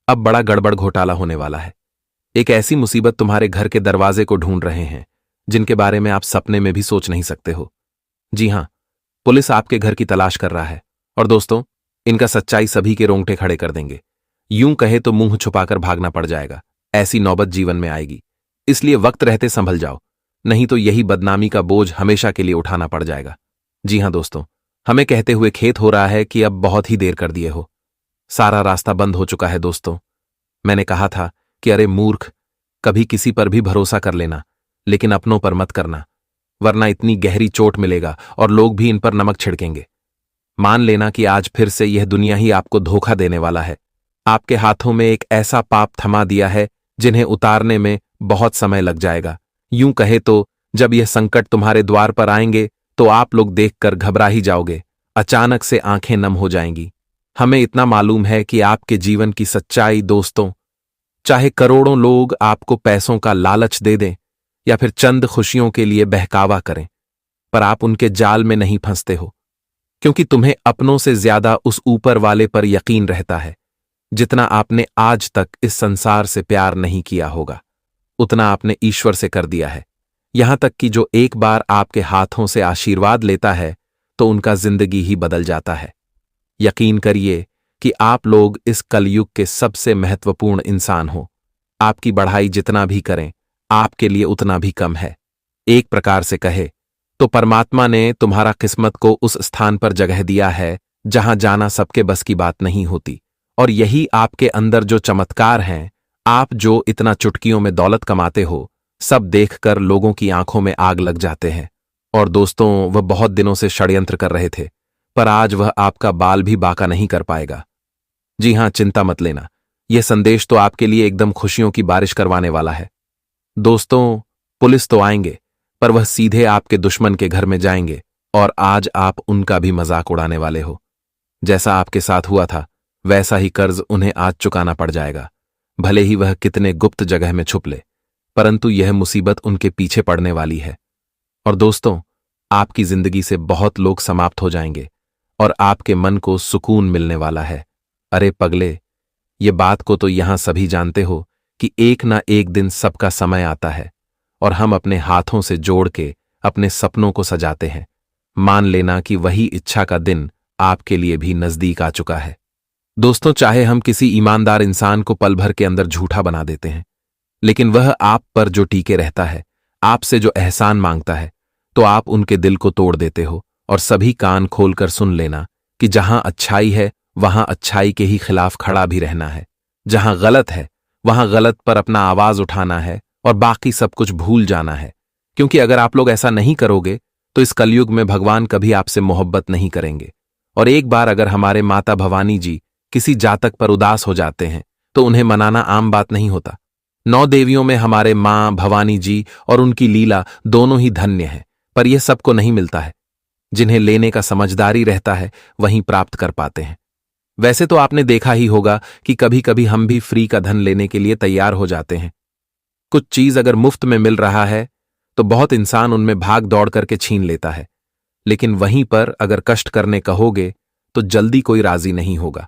अब बड़ा गड़बड़ घोटाला होने वाला है। एक ऐसी मुसीबत तुम्हारे घर के दरवाजे को ढूंढ रहे हैं जिनके बारे में आप सपने में भी सोच नहीं सकते हो। जी हां, पुलिस आपके घर की तलाश कर रहा है। और दोस्तों, इनका सच्चाई सभी के रोंगटे खड़े कर देंगे। यूं कहे तो मुंह छुपाकर भागना पड़ जाएगा। ऐसी नौबत जीवन में आएगी। इसलिए वक्त रहते संभल जाओ, नहीं तो यही बदनामी का बोझ हमेशा के लिए उठाना पड़ जाएगा। जी हां दोस्तों, हमें कहते हुए खेद हो रहा है कि अब बहुत ही देर कर दिए हो। सारा रास्ता बंद हो चुका है दोस्तों। मैंने कहा था कि अरे मूर्ख, कभी किसी पर भी भरोसा कर लेना, लेकिन अपनों पर मत करना, वरना इतनी गहरी चोट मिलेगा और लोग भी इन पर नमक छिड़केंगे। मान लेना कि आज फिर से यह दुनिया ही आपको धोखा देने वाला है। आपके हाथों में एक ऐसा पाप थमा दिया है जिन्हें उतारने में बहुत समय लग जाएगा। यूं कहे तो जब यह संकट तुम्हारे द्वार पर आएंगे तो आप लोग देखकर घबरा ही जाओगे। अचानक से आंखें नम हो जाएंगी। हमें इतना मालूम है कि आपके जीवन की सच्चाई दोस्तों, चाहे करोड़ों लोग आपको पैसों का लालच दे दें या फिर चंद खुशियों के लिए बहकावा करें, पर आप उनके जाल में नहीं फंसते हो, क्योंकि तुम्हें अपनों से ज्यादा उस ऊपर वाले पर यकीन रहता है। जितना आपने आज तक इस संसार से प्यार नहीं किया होगा, उतना आपने ईश्वर से कर दिया है। यहां तक कि जो एक बार आपके हाथों से आशीर्वाद लेता है तो उनका जिंदगी ही बदल जाता है। यकीन करिए कि आप लोग इस कलयुग के सबसे महत्वपूर्ण इंसान हो। आपकी बढ़ाई जितना भी करें, आपके लिए उतना भी कम है। एक प्रकार से कहे तो परमात्मा ने तुम्हारा किस्मत को उस स्थान पर जगह दिया है जहां जाना सबके बस की बात नहीं होती। और यही आपके अंदर जो चमत्कार हैं, आप जो इतना चुटकियों में दौलत कमाते हो, सब देखकर लोगों की आंखों में आग लग जाते हैं। और दोस्तों, वह बहुत दिनों से षड्यंत्र कर रहे थे, पर आज वह आपका बाल भी बाका नहीं कर पाएगा। जी हां, चिंता मत लेना, यह संदेश तो आपके लिए एकदम खुशियों की बारिश करवाने वाला है। दोस्तों, पुलिस तो आएंगे, पर वह सीधे आपके दुश्मन के घर में जाएंगे और आज आप उनका भी मजाक उड़ाने वाले हो। जैसा आपके साथ हुआ था, वैसा ही कर्ज उन्हें आज चुकाना पड़ जाएगा। भले ही वह कितने गुप्त जगह में छुप ले, परंतु यह मुसीबत उनके पीछे पड़ने वाली है। और दोस्तों, आपकी जिंदगी से बहुत लोग समाप्त हो जाएंगे और आपके मन को सुकून मिलने वाला है। अरे पगले, ये बात को तो यहां सभी जानते हो कि एक ना एक दिन सबका समय आता है और हम अपने हाथों से जोड़ के अपने सपनों को सजाते हैं। मान लेना कि वही इच्छा का दिन आपके लिए भी नजदीक आ चुका है। दोस्तों, चाहे हम किसी ईमानदार इंसान को पल भर के अंदर झूठा बना देते हैं, लेकिन वह आप पर जो टीके रहता है, आपसे जो एहसान मांगता है, तो आप उनके दिल को तोड़ देते हो। और सभी कान खोलकर सुन लेना कि जहां अच्छाई है वहां अच्छाई के ही खिलाफ खड़ा भी रहना है। जहां गलत है वहां गलत पर अपना आवाज उठाना है और बाकी सब कुछ भूल जाना है। क्योंकि अगर आप लोग ऐसा नहीं करोगे तो इस कलयुग में भगवान कभी आपसे मोहब्बत नहीं करेंगे। और एक बार अगर हमारे माता भवानी जी किसी जातक पर उदास हो जाते हैं तो उन्हें मनाना आम बात नहीं होता। 9 देवियों में हमारे मां भवानी जी और उनकी लीला दोनों ही धन्य हैं, पर यह सबको नहीं मिलता है। जिन्हें लेने का समझदारी रहता है वहीं प्राप्त कर पाते हैं। वैसे तो आपने देखा ही होगा कि कभी कभी हम भी फ्री का धन लेने के लिए तैयार हो जाते हैं। कुछ चीज अगर मुफ्त में मिल रहा है तो बहुत इंसान उनमें भाग दौड़ करके छीन लेता है, लेकिन वहीं पर अगर कष्ट करने कहोगे तो जल्दी कोई राजी नहीं होगा।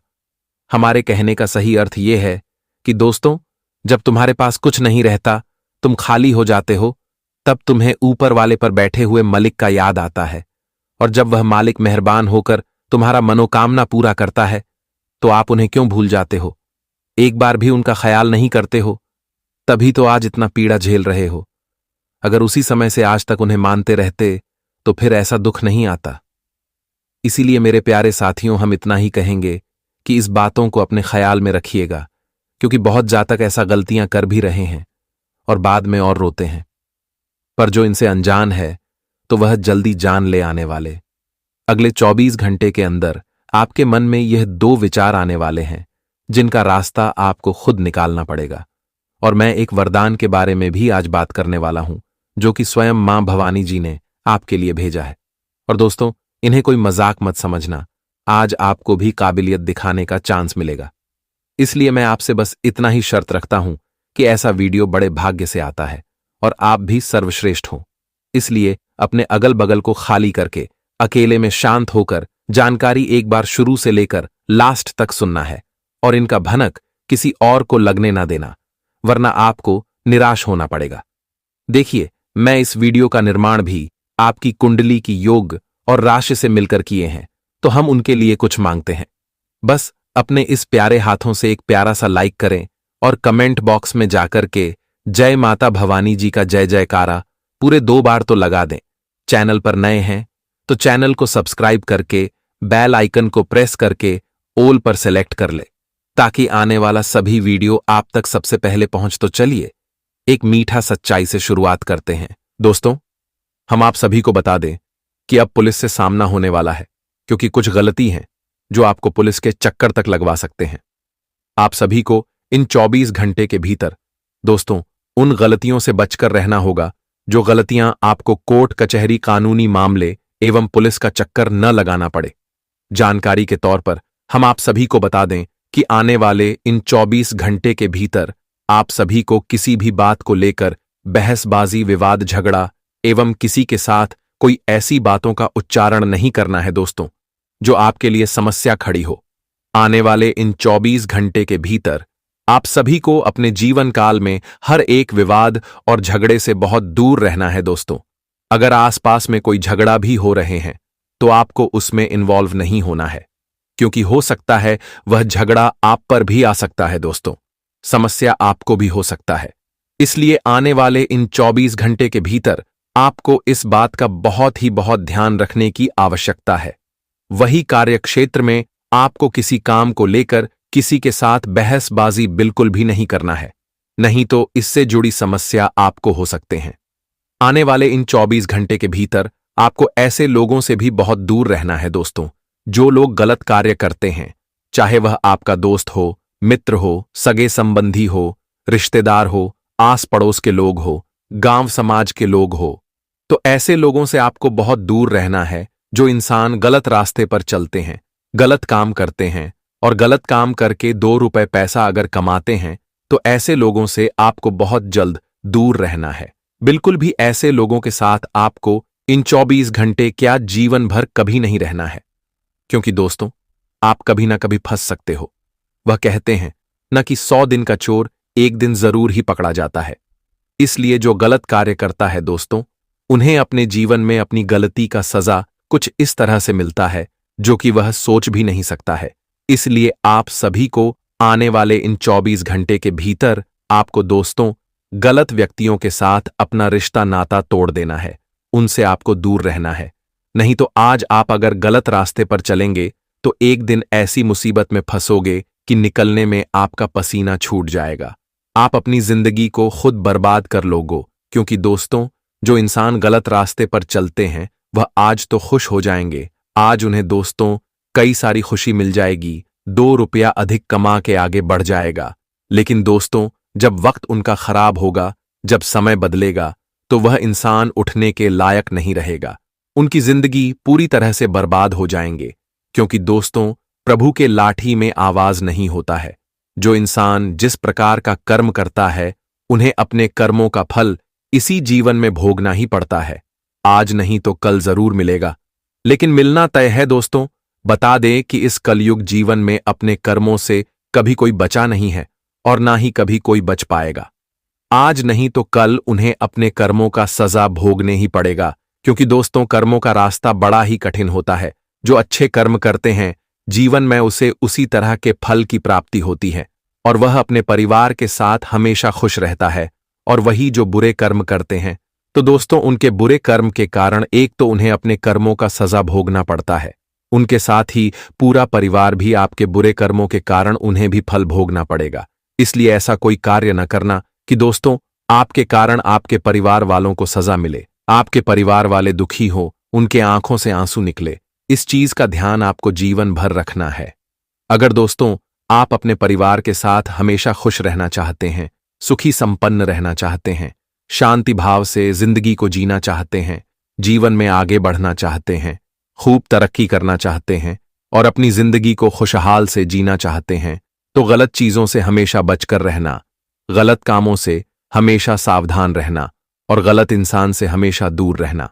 हमारे कहने का सही अर्थ यह है कि दोस्तों, जब तुम्हारे पास कुछ नहीं रहता, तुम खाली हो जाते हो, तब तुम्हें ऊपर वाले पर बैठे हुए मालिक का याद आता है। और जब वह मालिक मेहरबान होकर तुम्हारा मनोकामना पूरा करता है तो आप उन्हें क्यों भूल जाते हो? एक बार भी उनका ख्याल नहीं करते हो, तभी तो आज इतना पीड़ा झेल रहे हो। अगर उसी समय से आज तक उन्हें मानते रहते तो फिर ऐसा दुख नहीं आता। इसीलिए मेरे प्यारे साथियों, हम इतना ही कहेंगे कि इस बातों को अपने ख्याल में रखिएगा, क्योंकि बहुत जातक ऐसा गलतियां कर भी रहे हैं और बाद में और रोते हैं। पर जो इनसे अनजान है तो वह जल्दी जान ले आने वाले। अगले 24 घंटे के अंदर आपके मन में यह 2 विचार आने वाले हैं जिनका रास्ता आपको खुद निकालना पड़ेगा। और मैं एक वरदान के बारे में भी आज बात करने वाला हूं, जो कि स्वयं मां भवानी जी ने आपके लिए भेजा है। और दोस्तों, इन्हें कोई मजाक मत समझना, आज आपको भी काबिलियत दिखाने का चांस मिलेगा। इसलिए मैं आपसे बस इतना ही शर्त रखता हूं कि ऐसा वीडियो बड़े भाग्य से आता है और आप भी सर्वश्रेष्ठ हों। इसलिए अपने अगल बगल को खाली करके अकेले में शांत होकर जानकारी एक बार शुरू से लेकर लास्ट तक सुनना है और इनका भनक किसी और को लगने ना देना, वरना आपको निराश होना पड़ेगा। देखिए, मैं इस वीडियो का निर्माण भी आपकी कुंडली की योग और राशि से मिलकर किए हैं, तो हम उनके लिए कुछ मांगते हैं। बस अपने इस प्यारे हाथों से एक प्यारा सा लाइक करें और कमेंट बॉक्स में जाकर के जय माता भवानी जी का जय जयकारा पूरे 2 बार तो लगा दें। चैनल पर नए हैं तो चैनल को सब्सक्राइब करके बेल आइकन को प्रेस करके ऑल पर सेलेक्ट कर ले, ताकि आने वाला सभी वीडियो आप तक सबसे पहले पहुंच। तो चलिए एक मीठा सच्चाई से शुरुआत करते हैं। दोस्तों, हम आप सभी को बता दें कि अब पुलिस से सामना होने वाला है, क्योंकि कुछ गलती हैं जो आपको पुलिस के चक्कर तक लगवा सकते हैं। आप सभी को इन 24 घंटे के भीतर दोस्तों उन गलतियों से बचकर रहना होगा जो गलतियां आपको कोर्ट कचहरी कानूनी मामले एवं पुलिस का चक्कर न लगाना पड़े। जानकारी के तौर पर हम आप सभी को बता दें कि आने वाले इन 24 घंटे के भीतर आप सभी को किसी भी बात को लेकर बहसबाजी, विवाद, झगड़ा एवं किसी के साथ कोई ऐसी बातों का उच्चारण नहीं करना है दोस्तों जो आपके लिए समस्या खड़ी हो। आने वाले इन 24 घंटे के भीतर आप सभी को अपने जीवन काल में हर एक विवाद और झगड़े से बहुत दूर रहना है दोस्तों। अगर आसपास में कोई झगड़ा भी हो रहे हैं तो आपको उसमें इन्वॉल्व नहीं होना है, क्योंकि हो सकता है वह झगड़ा आप पर भी आ सकता है दोस्तों, समस्या आपको भी हो सकता है। इसलिए आने वाले इन 24 घंटे के भीतर आपको इस बात का बहुत ध्यान रखने की आवश्यकता है। वही कार्यक्षेत्र में आपको किसी काम को लेकर किसी के साथ बहसबाजी बिल्कुल भी नहीं करना है, नहीं तो इससे जुड़ी समस्या आपको हो सकते हैं। आने वाले इन 24 घंटे के भीतर आपको ऐसे लोगों से भी बहुत दूर रहना है दोस्तों जो लोग गलत कार्य करते हैं, चाहे वह आपका दोस्त हो, मित्र हो, सगे संबंधी हो, रिश्तेदार हो, आस पड़ोस के लोग हो, गांव समाज के लोग हो। तो ऐसे लोगों से आपको बहुत दूर रहना है जो इंसान गलत रास्ते पर चलते हैं, गलत काम करते हैं और गलत काम करके 2 रुपए पैसा अगर कमाते हैं तो ऐसे लोगों से आपको बहुत जल्द दूर रहना है। बिल्कुल भी ऐसे लोगों के साथ आपको इन 24 घंटे क्या जीवन भर कभी नहीं रहना है, क्योंकि दोस्तों आप कभी ना कभी फंस सकते हो। वह कहते हैं न कि 100 दिन का चोर एक दिन जरूर ही पकड़ा जाता है। इसलिए जो गलत कार्य करता है दोस्तों, उन्हें अपने जीवन में अपनी गलती का सजा कुछ इस तरह से मिलता है जो कि वह सोच भी नहीं सकता है। इसलिए आप सभी को आने वाले इन 24 घंटे के भीतर आपको दोस्तों गलत व्यक्तियों के साथ अपना रिश्ता नाता तोड़ देना है, उनसे आपको दूर रहना है। नहीं तो आज आप अगर गलत रास्ते पर चलेंगे तो एक दिन ऐसी मुसीबत में फंसोगे कि निकलने में आपका पसीना छूट जाएगा। आप अपनी जिंदगी को खुद बर्बाद कर लोगे, क्योंकि दोस्तों जो इंसान गलत रास्ते पर चलते हैं वह आज तो खुश हो जाएंगे, आज उन्हें दोस्तों कई सारी खुशी मिल जाएगी, 2 रुपया अधिक कमा के आगे बढ़ जाएगा। लेकिन दोस्तों जब वक्त उनका खराब होगा, जब समय बदलेगा, तो वह इंसान उठने के लायक नहीं रहेगा, उनकी जिंदगी पूरी तरह से बर्बाद हो जाएंगे। क्योंकि दोस्तों प्रभु के लाठी में आवाज नहीं होता है। जो इंसान जिस प्रकार का कर्म करता है उन्हें अपने कर्मों का फल इसी जीवन में भोगना ही पड़ता है। आज नहीं तो कल जरूर मिलेगा, लेकिन मिलना तय है दोस्तों। बता दें कि इस कलयुग जीवन में अपने कर्मों से कभी कोई बचा नहीं है और ना ही कभी कोई बच पाएगा। आज नहीं तो कल उन्हें अपने कर्मों का सजा भोगने ही पड़ेगा, क्योंकि दोस्तों कर्मों का रास्ता बड़ा ही कठिन होता है। जो अच्छे कर्म करते हैं जीवन में उसे उसी तरह के फल की प्राप्ति होती है और वह अपने परिवार के साथ हमेशा खुश रहता है। और वही जो बुरे कर्म करते हैं तो दोस्तों उनके बुरे कर्म के कारण एक तो उन्हें अपने कर्मों का सजा भोगना पड़ता है, उनके साथ ही पूरा परिवार भी आपके बुरे कर्मों के कारण उन्हें भी फल भोगना पड़ेगा। इसलिए ऐसा कोई कार्य न करना कि दोस्तों आपके कारण आपके परिवार वालों को सजा मिले, आपके परिवार वाले दुखी हो, उनके आंखों से आंसू निकले। इस चीज का ध्यान आपको जीवन भर रखना है। अगर दोस्तों आप अपने परिवार के साथ हमेशा खुश रहना चाहते हैं, सुखी संपन्न रहना चाहते हैं, शांति भाव से जिंदगी को जीना चाहते हैं, जीवन में आगे बढ़ना चाहते हैं, खूब तरक्की करना चाहते हैं और अपनी जिंदगी को खुशहाल से जीना चाहते हैं, तो गलत चीजों से हमेशा बचकर रहना, गलत कामों से हमेशा सावधान रहना और गलत इंसान से हमेशा दूर रहना।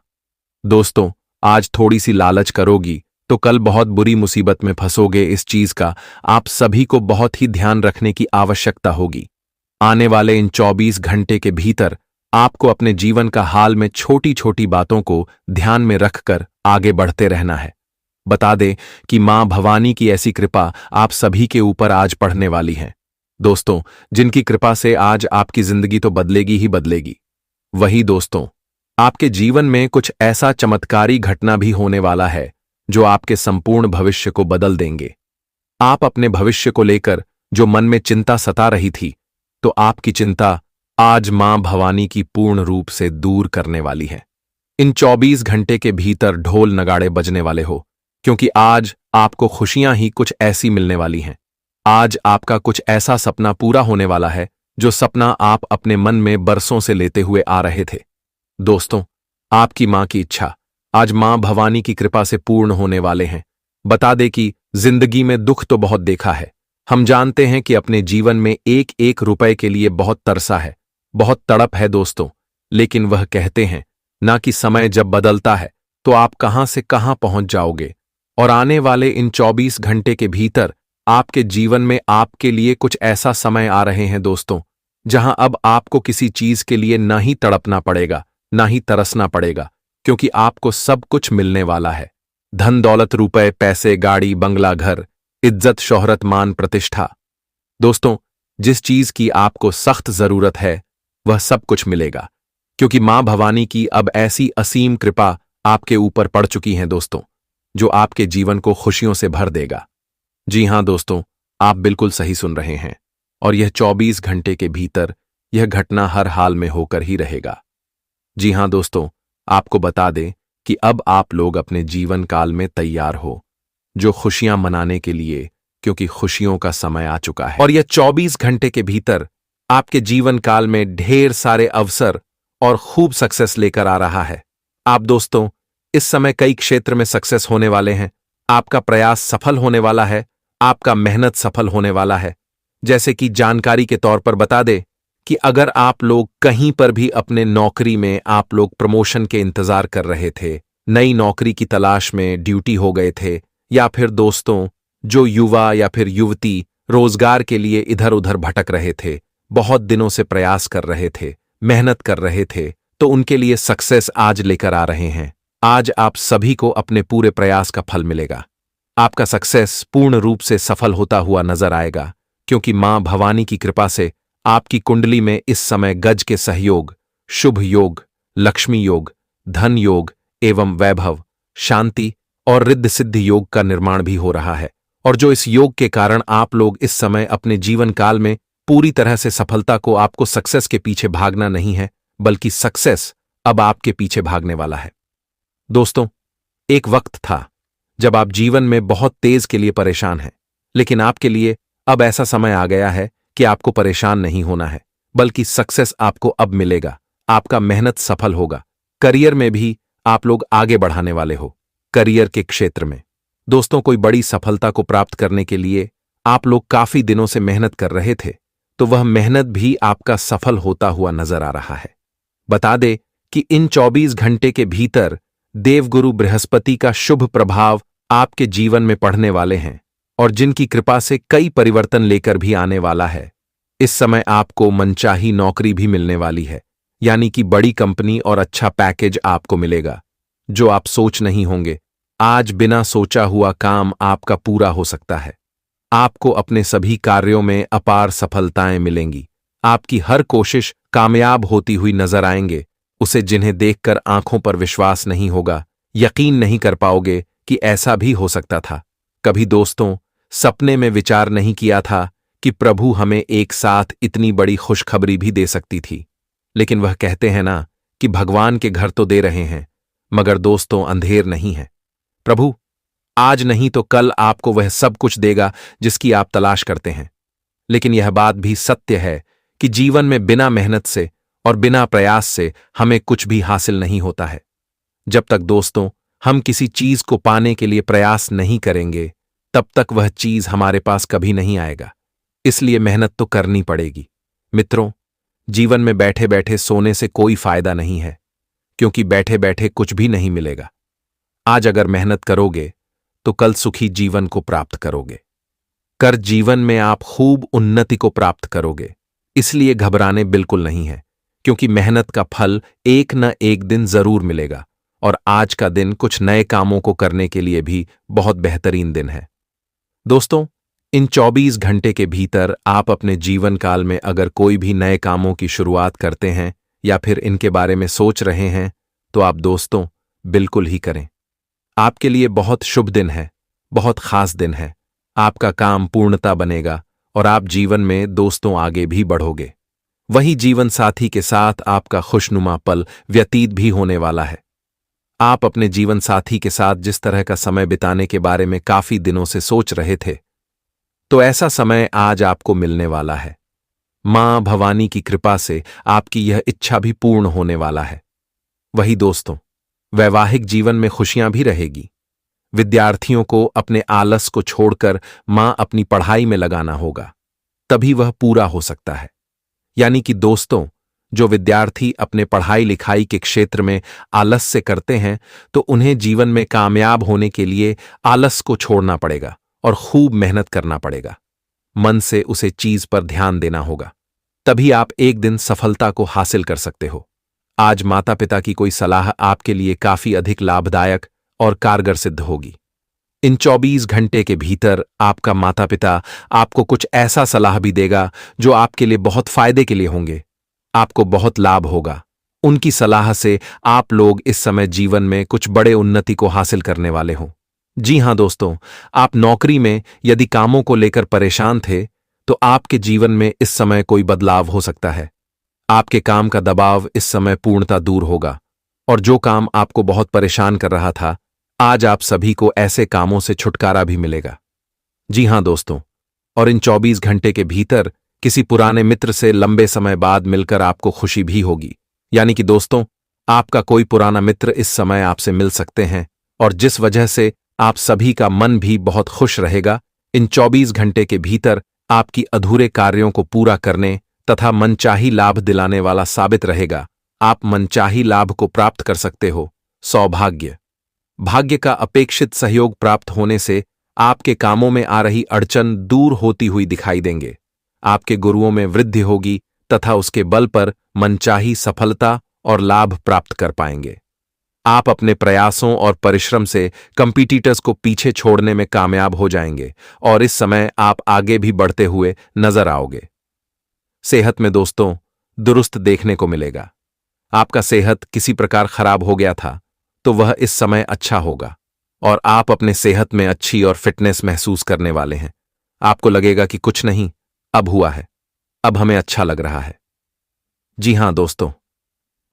दोस्तों आज थोड़ी सी लालच करोगी तो कल बहुत बुरी मुसीबत में फंसोगे। इस चीज का आप सभी को बहुत ही ध्यान रखने की आवश्यकता होगी। आने वाले इन 24 घंटे के भीतर आपको अपने जीवन का हाल में छोटी छोटी बातों को ध्यान में रखकर आगे बढ़ते रहना है। बता दें कि मां भवानी की ऐसी कृपा आप सभी के ऊपर आज पड़ने वाली है दोस्तों, जिनकी कृपा से आज आपकी जिंदगी तो बदलेगी ही बदलेगी। वही दोस्तों, आपके जीवन में कुछ ऐसा चमत्कारी घटना भी होने वाला है जो आपके संपूर्ण भविष्य को बदल देंगे। आप अपने भविष्य को लेकर जो मन में चिंता सता रही थी, तो आपकी चिंता आज मां भवानी की पूर्ण रूप से दूर करने वाली है। इन 24 घंटे के भीतर ढोल नगाड़े बजने वाले हो, क्योंकि आज आपको खुशियां ही कुछ ऐसी मिलने वाली हैं। आज आपका कुछ ऐसा सपना पूरा होने वाला है जो सपना आप अपने मन में बरसों से लेते हुए आ रहे थे। दोस्तों, आपकी मां की इच्छा आज मां भवानी की कृपा से पूर्ण होने वाले हैं। बता दे कि जिंदगी में दुख तो बहुत देखा है। हम जानते हैं कि अपने जीवन में एक एक रुपए के लिए बहुत तरसा है, बहुत तड़प है दोस्तों, लेकिन वह कहते हैं ना कि समय जब बदलता है तो आप कहां से कहां पहुंच जाओगे। और आने वाले इन 24 घंटे के भीतर आपके जीवन में आपके लिए कुछ ऐसा समय आ रहे हैं दोस्तों, जहां अब आपको किसी चीज के लिए ना ही तड़पना पड़ेगा, ना ही तरसना पड़ेगा, क्योंकि आपको सब कुछ मिलने वाला है। धन दौलत, रुपए, पैसे, गाड़ी, बंगला, घर, इज्जत, शोहरत, मान, प्रतिष्ठा। दोस्तों, जिस चीज की आपको सख्त जरूरत है वह सब कुछ मिलेगा, क्योंकि मां भवानी की अब ऐसी असीम कृपा आपके ऊपर पड़ चुकी है दोस्तों, जो आपके जीवन को खुशियों से भर देगा। जी हां दोस्तों, आप बिल्कुल सही सुन रहे हैं, और यह 24 घंटे के भीतर यह घटना हर हाल में होकर ही रहेगा। जी हां दोस्तों, आपको बता दें कि अब आप लोग अपने जीवन काल में तैयार हो, जो खुशियां मनाने के लिए, क्योंकि खुशियों का समय आ चुका है। और यह 24 घंटे के भीतर आपके जीवन काल में ढेर सारे अवसर और खूब सक्सेस लेकर आ रहा है। आप दोस्तों, इस समय कई क्षेत्र में सक्सेस होने वाले हैं। आपका प्रयास सफल होने वाला है, आपका मेहनत सफल होने वाला है। जैसे कि जानकारी के तौर पर बता दे कि अगर आप लोग कहीं पर भी अपने नौकरी में आप लोग प्रमोशन के इंतजार कर रहे थे, नई नौकरी की तलाश में ड्यूटी हो गए थे, या फिर दोस्तों जो युवा या फिर युवती रोजगार के लिए इधर उधर भटक रहे थे, बहुत दिनों से प्रयास कर रहे थे, मेहनत कर रहे थे, तो उनके लिए सक्सेस आज लेकर आ रहे हैं। आज आप सभी को अपने पूरे प्रयास का फल मिलेगा। आपका सक्सेस पूर्ण रूप से सफल होता हुआ नजर आएगा, क्योंकि मां भवानी की कृपा से आपकी कुंडली में इस समय गज के सहयोग, शुभ योग, लक्ष्मी योग, धन योग एवं वैभव, शांति और रिद्धि सिद्धि योग का निर्माण भी हो रहा है। और जो इस योग के कारण आप लोग इस समय अपने जीवन काल में पूरी तरह से सफलता को, आपको सक्सेस के पीछे भागना नहीं है, बल्कि सक्सेस अब आपके पीछे भागने वाला है। दोस्तों, एक वक्त था जब आप जीवन में बहुत तेज के लिए परेशान हैं, लेकिन आपके लिए अब ऐसा समय आ गया है कि आपको परेशान नहीं होना है, बल्कि सक्सेस आपको अब मिलेगा। आपका मेहनत सफल होगा। करियर में भी आप लोग आगे बढ़ाने वाले हो। करियर के क्षेत्र में दोस्तों, कोई बड़ी सफलता को प्राप्त करने के लिए आप लोग काफी दिनों से मेहनत कर रहे थे, तो वह मेहनत भी आपका सफल होता हुआ नजर आ रहा है। बता दे कि इन 24 घंटे के भीतर देवगुरु बृहस्पति का शुभ प्रभाव आपके जीवन में पड़ने वाले हैं, और जिनकी कृपा से कई परिवर्तन लेकर भी आने वाला है। इस समय आपको मनचाही नौकरी भी मिलने वाली है, यानी कि बड़ी कंपनी और अच्छा पैकेज आपको मिलेगा, जो आप सोच नहीं होंगे। आज बिना सोचा हुआ काम आपका पूरा हो सकता है। आपको अपने सभी कार्यों में अपार सफलताएं मिलेंगी। आपकी हर कोशिश कामयाब होती हुई नजर आएंगे, उसे जिन्हें देखकर आंखों पर विश्वास नहीं होगा, यकीन नहीं कर पाओगे कि ऐसा भी हो सकता था। कभी दोस्तों सपने में विचार नहीं किया था कि प्रभु हमें एक साथ इतनी बड़ी खुशखबरी भी दे सकती थी। लेकिन वह कहते हैं ना कि भगवान के घर तो दे रहे हैं, मगर दोस्तों अंधेर नहीं है। प्रभु आज नहीं तो कल आपको वह सब कुछ देगा जिसकी आप तलाश करते हैं। लेकिन यह बात भी सत्य है कि जीवन में बिना मेहनत से और बिना प्रयास से हमें कुछ भी हासिल नहीं होता है। जब तक दोस्तों हम किसी चीज को पाने के लिए प्रयास नहीं करेंगे, तब तक वह चीज हमारे पास कभी नहीं आएगा। इसलिए मेहनत तो करनी पड़ेगी। मित्रों, जीवन में बैठे बैठे सोने से कोई फायदा नहीं है, क्योंकि बैठे बैठे कुछ भी नहीं मिलेगा। आज अगर मेहनत करोगे तो कल सुखी जीवन को प्राप्त करोगे। कर जीवन में आप खूब उन्नति को प्राप्त करोगे, इसलिए घबराने बिल्कुल नहीं है, क्योंकि मेहनत का फल एक न एक दिन जरूर मिलेगा। और आज का दिन कुछ नए कामों को करने के लिए भी बहुत बेहतरीन दिन है। दोस्तों, इन 24 घंटे के भीतर आप अपने जीवन काल में अगर कोई भी नए कामों की शुरुआत करते हैं या फिर इनके बारे में सोच रहे हैं, तो आप दोस्तों बिल्कुल ही करें। आपके लिए बहुत शुभ दिन है, बहुत खास दिन है। आपका काम पूर्णता बनेगा और आप जीवन में दोस्तों आगे भी बढ़ोगे। वही जीवन साथी के साथ आपका खुशनुमा पल व्यतीत भी होने वाला है। आप अपने जीवन साथी के साथ जिस तरह का समय बिताने के बारे में काफी दिनों से सोच रहे थे, तो ऐसा समय आज आपको मिलने वाला है। मां भवानी की कृपा से आपकी यह इच्छा भी पूर्ण होने वाला है। वही दोस्तों, वैवाहिक जीवन में खुशियां भी रहेगी। विद्यार्थियों को अपने आलस को छोड़कर मां अपनी पढ़ाई में लगाना होगा, तभी वह पूरा हो सकता है। यानी कि दोस्तों, जो विद्यार्थी अपने पढ़ाई लिखाई के क्षेत्र में आलस्य करते हैं, तो उन्हें जीवन में कामयाब होने के लिए आलस को छोड़ना पड़ेगा और खूब मेहनत करना पड़ेगा। मन से उसे चीज पर ध्यान देना होगा, तभी आप एक दिन सफलता को हासिल कर सकते हो। आज माता पिता की कोई सलाह आपके लिए काफी अधिक लाभदायक और कारगर सिद्ध होगी। इन 24 घंटे के भीतर आपका माता पिता आपको कुछ ऐसा सलाह भी देगा जो आपके लिए बहुत फायदे के लिए होंगे। आपको बहुत लाभ होगा। उनकी सलाह से आप लोग इस समय जीवन में कुछ बड़े उन्नति को हासिल करने वाले हों। जी हां दोस्तों, आप नौकरी में यदि कामों को लेकर परेशान थे, तो आपके जीवन में इस समय कोई बदलाव हो सकता है। आपके काम का दबाव इस समय पूर्णतः दूर होगा और जो काम आपको बहुत परेशान कर रहा था, आज आप सभी को ऐसे कामों से छुटकारा भी मिलेगा। जी हां दोस्तों, और इन 24 घंटे के भीतर किसी पुराने मित्र से लंबे समय बाद मिलकर आपको खुशी भी होगी। यानी कि दोस्तों, आपका कोई पुराना मित्र इस समय आपसे मिल सकते हैं और जिस वजह से आप सभी का मन भी बहुत खुश रहेगा। इन 24 घंटे के भीतर आपकी अधूरे कार्यों को पूरा करने तथा मनचाही लाभ दिलाने वाला साबित रहेगा। आप मनचाही लाभ को प्राप्त कर सकते हो। सौभाग्य, भाग्य का अपेक्षित सहयोग प्राप्त होने से आपके कामों में आ रही अड़चन दूर होती हुई दिखाई देंगे। आपके गुरुओं में वृद्धि होगी तथा उसके बल पर मनचाही सफलता और लाभ प्राप्त कर पाएंगे। आप अपने प्रयासों और परिश्रम से कंपीटिटर्स को पीछे छोड़ने में कामयाब हो जाएंगे और इस समय आप आगे भी बढ़ते हुए नजर आओगे। सेहत में दोस्तों दुरुस्त देखने को मिलेगा। आपका सेहत किसी प्रकार खराब हो गया था, तो वह इस समय अच्छा होगा और आप अपने सेहत में अच्छी और फिटनेस महसूस करने वाले हैं। आपको लगेगा कि कुछ नहीं, अब हुआ है, अब हमें अच्छा लग रहा है। जी हां दोस्तों,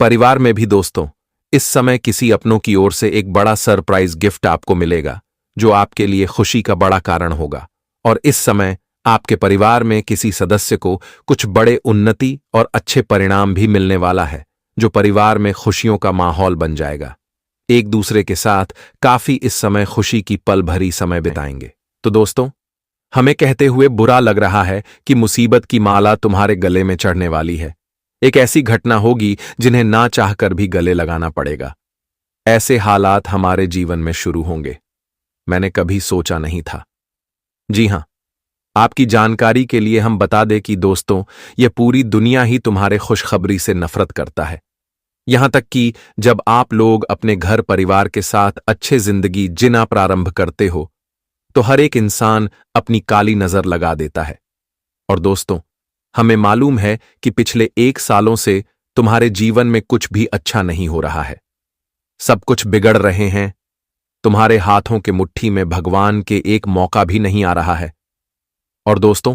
परिवार में भी दोस्तों इस समय किसी अपनों की ओर से एक बड़ा सरप्राइज गिफ्ट आपको मिलेगा, जो आपके लिए खुशी का बड़ा कारण होगा। और इस समय आपके परिवार में किसी सदस्य को कुछ बड़े उन्नति और अच्छे परिणाम भी मिलने वाला है, जो परिवार में खुशियों का माहौल बन जाएगा। एक दूसरे के साथ काफी इस समय खुशी की पल भरी समय बिताएंगे। तो दोस्तों, हमें कहते हुए बुरा लग रहा है कि मुसीबत की माला तुम्हारे गले में चढ़ने वाली है। एक ऐसी घटना होगी जिन्हें ना चाहकर भी गले लगाना पड़ेगा। ऐसे हालात हमारे जीवन में शुरू होंगे। मैंने कभी सोचा नहीं था। जी हां, आपकी जानकारी के लिए हम बता दें कि दोस्तों, यह पूरी दुनिया ही तुम्हारे खुशखबरी से नफरत करता है। यहां तक कि जब आप लोग अपने घर परिवार के साथ अच्छे जिंदगी जीना प्रारंभ करते हो, तो हर एक इंसान अपनी काली नजर लगा देता है। और दोस्तों, हमें मालूम है कि पिछले 1 सालों से तुम्हारे जीवन में कुछ भी अच्छा नहीं हो रहा है। सब कुछ बिगड़ रहे हैं। तुम्हारे हाथों के मुट्ठी में भगवान के एक मौका भी नहीं आ रहा है। और दोस्तों,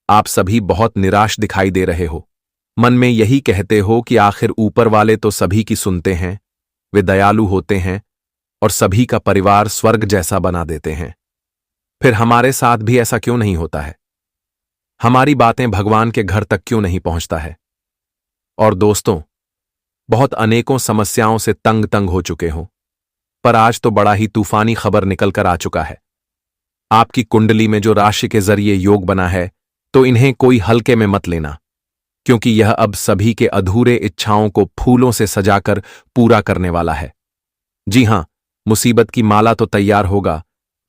आप सभी बहुत निराश दिखाई दे रहे हो। मन में यही कहते हो कि आखिर ऊपर वाले तो सभी की सुनते हैं, वे दयालु होते हैं और सभी का परिवार स्वर्ग जैसा बना देते हैं। फिर हमारे साथ भी ऐसा क्यों नहीं होता है? हमारी बातें भगवान के घर तक क्यों नहीं पहुंचता है? और दोस्तों, बहुत अनेकों समस्याओं से तंग तंग हो चुके हो, पर आज तो बड़ा ही तूफानी खबर निकल कर आ चुका है। आपकी कुंडली में जो राशि के जरिए योग बना है, तो इन्हें कोई हल्के में मत लेना, क्योंकि यह अब सभी के अधूरे इच्छाओं को फूलों से सजाकर पूरा करने वाला है। जी हां, मुसीबत की माला तो तैयार होगा,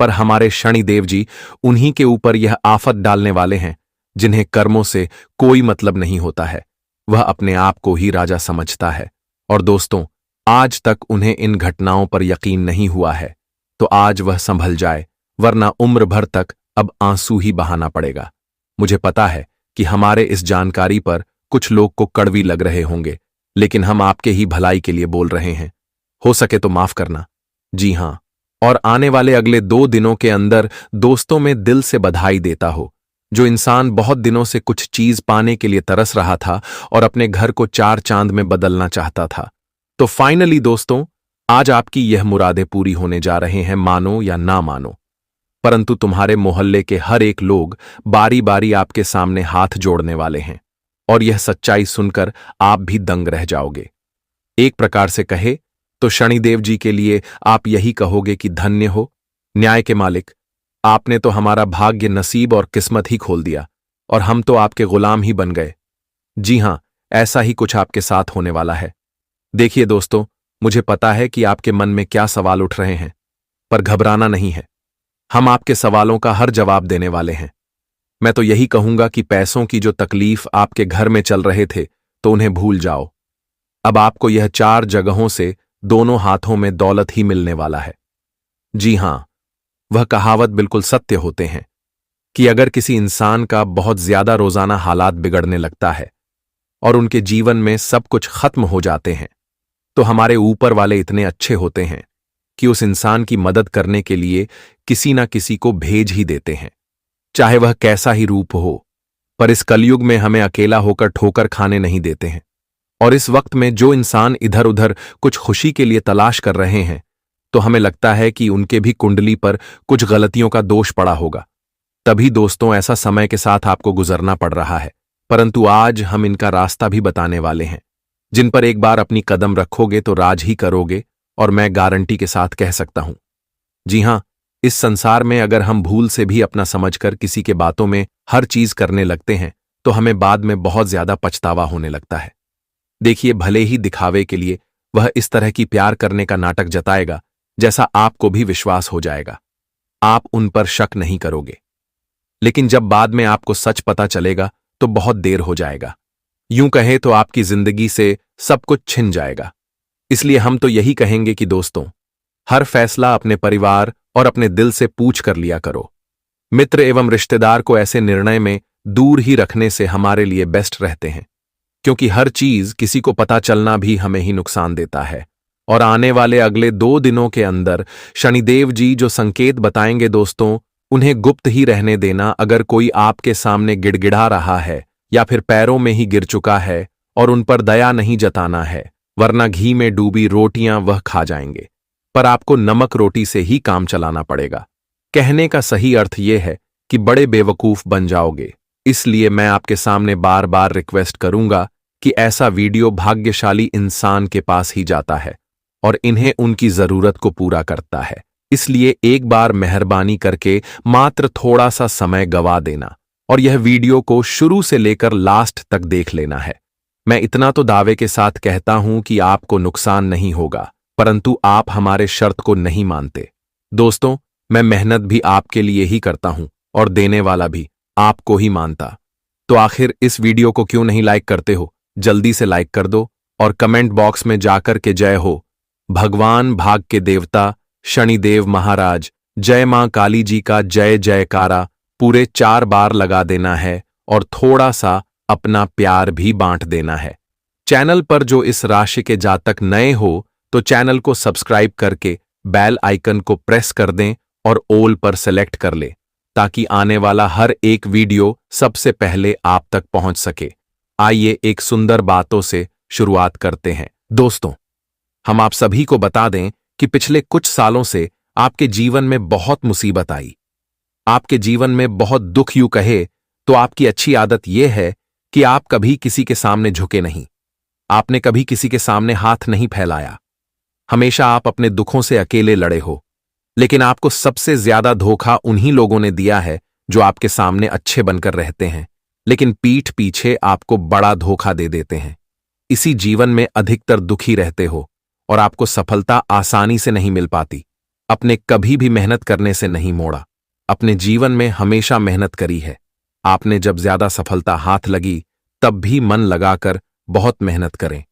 पर हमारे शनिदेव जी उन्हीं के ऊपर यह आफत डालने वाले हैं जिन्हें कर्मों से कोई मतलब नहीं होता है। वह अपने आप को ही राजा समझता है। और दोस्तों, आज तक उन्हें इन घटनाओं पर यकीन नहीं हुआ है, तो आज वह संभल जाए, वरना उम्र भर तक अब आंसू ही बहाना पड़ेगा। मुझे पता है कि हमारे इस जानकारी पर कुछ लोग को कड़वी लग रहे होंगे, लेकिन हम आपके ही भलाई के लिए बोल रहे हैं। हो सके तो माफ करना। जी हां, और आने वाले अगले 2 दिनों के अंदर दोस्तों में दिल से बधाई देता हो। जो इंसान बहुत दिनों से कुछ चीज पाने के लिए तरस रहा था और अपने घर को 4 चांद में बदलना चाहता था, तो फाइनली दोस्तों, आज आपकी यह मुरादें पूरी होने जा रहे हैं, मानो या ना मानो। परंतु तुम्हारे मोहल्ले के हर एक लोग बारी बारी आपके सामने हाथ जोड़ने वाले हैं, और यह सच्चाई सुनकर आप भी दंग रह जाओगे। एक प्रकार से कहे तो शनिदेव जी के लिए आप यही कहोगे कि धन्य हो न्याय के मालिक, आपने तो हमारा भाग्य, नसीब और किस्मत ही खोल दिया, और हम तो आपके गुलाम ही बन गए। जी हां, ऐसा ही कुछ आपके साथ होने वाला है। देखिए दोस्तों, मुझे पता है कि आपके मन में क्या सवाल उठ रहे हैं, पर घबराना नहीं है। हम आपके सवालों का हर जवाब देने वाले हैं। मैं तो यही कहूंगा कि पैसों की जो तकलीफ आपके घर में चल रहे थे, तो उन्हें भूल जाओ। अब आपको यह 4 जगहों से दोनों हाथों में दौलत ही मिलने वाला है। जी हां, वह कहावत बिल्कुल सत्य होते हैं कि अगर किसी इंसान का बहुत ज्यादा रोजाना हालात बिगड़ने लगता है और उनके जीवन में सब कुछ खत्म हो जाते हैं, तो हमारे ऊपर वाले इतने अच्छे होते हैं कि उस इंसान की मदद करने के लिए किसी ना किसी को भेज ही देते हैं, चाहे वह कैसा ही रूप हो। पर इस कलयुग में हमें अकेला होकर ठोकर खाने नहीं देते हैं। और इस वक्त में जो इंसान इधर उधर कुछ खुशी के लिए तलाश कर रहे हैं, तो हमें लगता है कि उनके भी कुंडली पर कुछ गलतियों का दोष पड़ा होगा। तभी दोस्तों, ऐसा समय के साथ आपको गुजरना पड़ रहा है। परंतु आज हम इनका रास्ता भी बताने वाले हैं, जिन पर एक बार अपनी कदम रखोगे तो राज ही करोगे, और मैं गारंटी के साथ कह सकता हूं। जी हां, इस संसार में अगर हम भूल से भी अपना समझकर किसी के बातों में हर चीज करने लगते हैं, तो हमें बाद में बहुत ज्यादा पछतावा होने लगता है। देखिए, भले ही दिखावे के लिए वह इस तरह की प्यार करने का नाटक जताएगा, जैसा आपको भी विश्वास हो जाएगा। आप उन पर शक नहीं करोगे, लेकिन जब बाद में आपको सच पता चलेगा तो बहुत देर हो जाएगा। यूं कहे तो आपकी जिंदगी से सब कुछ छिन जाएगा। इसलिए हम तो यही कहेंगे कि दोस्तों, हर फैसला अपने परिवार और अपने दिल से पूछ कर लिया करो। मित्र एवं रिश्तेदार को ऐसे निर्णय में दूर ही रखने से हमारे लिए बेस्ट रहते हैं, क्योंकि हर चीज किसी को पता चलना भी हमें ही नुकसान देता है। और आने वाले अगले 2 दिनों के अंदर शनिदेव जी जो संकेत बताएंगे दोस्तों, उन्हें गुप्त ही रहने देना। अगर कोई आपके सामने गिड़गिड़ा रहा है या फिर पैरों में ही गिर चुका है, और उन पर दया नहीं जताना है, वरना घी में डूबी रोटियां वह खा जाएंगे। पर आपको नमक रोटी से ही काम चलाना पड़ेगा। कहने का सही अर्थ यह है कि बड़े बेवकूफ बन जाओगे। इसलिए मैं आपके सामने बार बार रिक्वेस्ट करूंगा कि ऐसा वीडियो भाग्यशाली इंसान के पास ही जाता है और इन्हें उनकी जरूरत को पूरा करता है। इसलिए एक बार मेहरबानी करके मात्र थोड़ा सा समय गवा देना और यह वीडियो को शुरू से लेकर लास्ट तक देख लेना है। मैं इतना तो दावे के साथ कहता हूं कि आपको नुकसान नहीं होगा, परंतु आप हमारे शर्त को नहीं मानते। दोस्तों, मैं मेहनत भी आपके लिए ही करता हूं और देने वाला भी आपको ही मानता। तो आखिर इस वीडियो को क्यों नहीं लाइक करते हो? जल्दी से लाइक कर दो और कमेंट बॉक्स में जाकर के जय हो भगवान भाग के देवता शनिदेव महाराज, जय मां काली जी का जय जयकारा पूरे 4 बार लगा देना है और थोड़ा सा अपना प्यार भी बांट देना है। चैनल पर जो इस राशि के जातक नए हो तो चैनल को सब्सक्राइब करके बेल आइकन को प्रेस कर दें और ऑल पर सेलेक्ट कर ले, ताकि आने वाला हर एक वीडियो सबसे पहले आप तक पहुंच सके। आइए एक सुंदर बातों से शुरुआत करते हैं। दोस्तों, हम आप सभी को बता दें कि पिछले कुछ सालों से आपके जीवन में बहुत मुसीबत आई, आपके जीवन में बहुत दुख। यूं कहे तो आपकी अच्छी आदत यह है कि आप कभी किसी के सामने झुके नहीं, आपने कभी किसी के सामने हाथ नहीं फैलाया। हमेशा आप अपने दुखों से अकेले लड़े हो, लेकिन आपको सबसे ज्यादा धोखा उन्हीं लोगों ने दिया है जो आपके सामने अच्छे बनकर रहते हैं, लेकिन पीठ पीछे आपको बड़ा धोखा दे देते हैं। इसी जीवन में अधिकतर दुखी रहते हो और आपको सफलता आसानी से नहीं मिल पाती। अपने कभी भी मेहनत करने से नहीं मोड़ा। अपने जीवन में हमेशा मेहनत करी है। आपने जब ज्यादा सफलता हाथ लगी तब भी मन लगाकर बहुत मेहनत करें।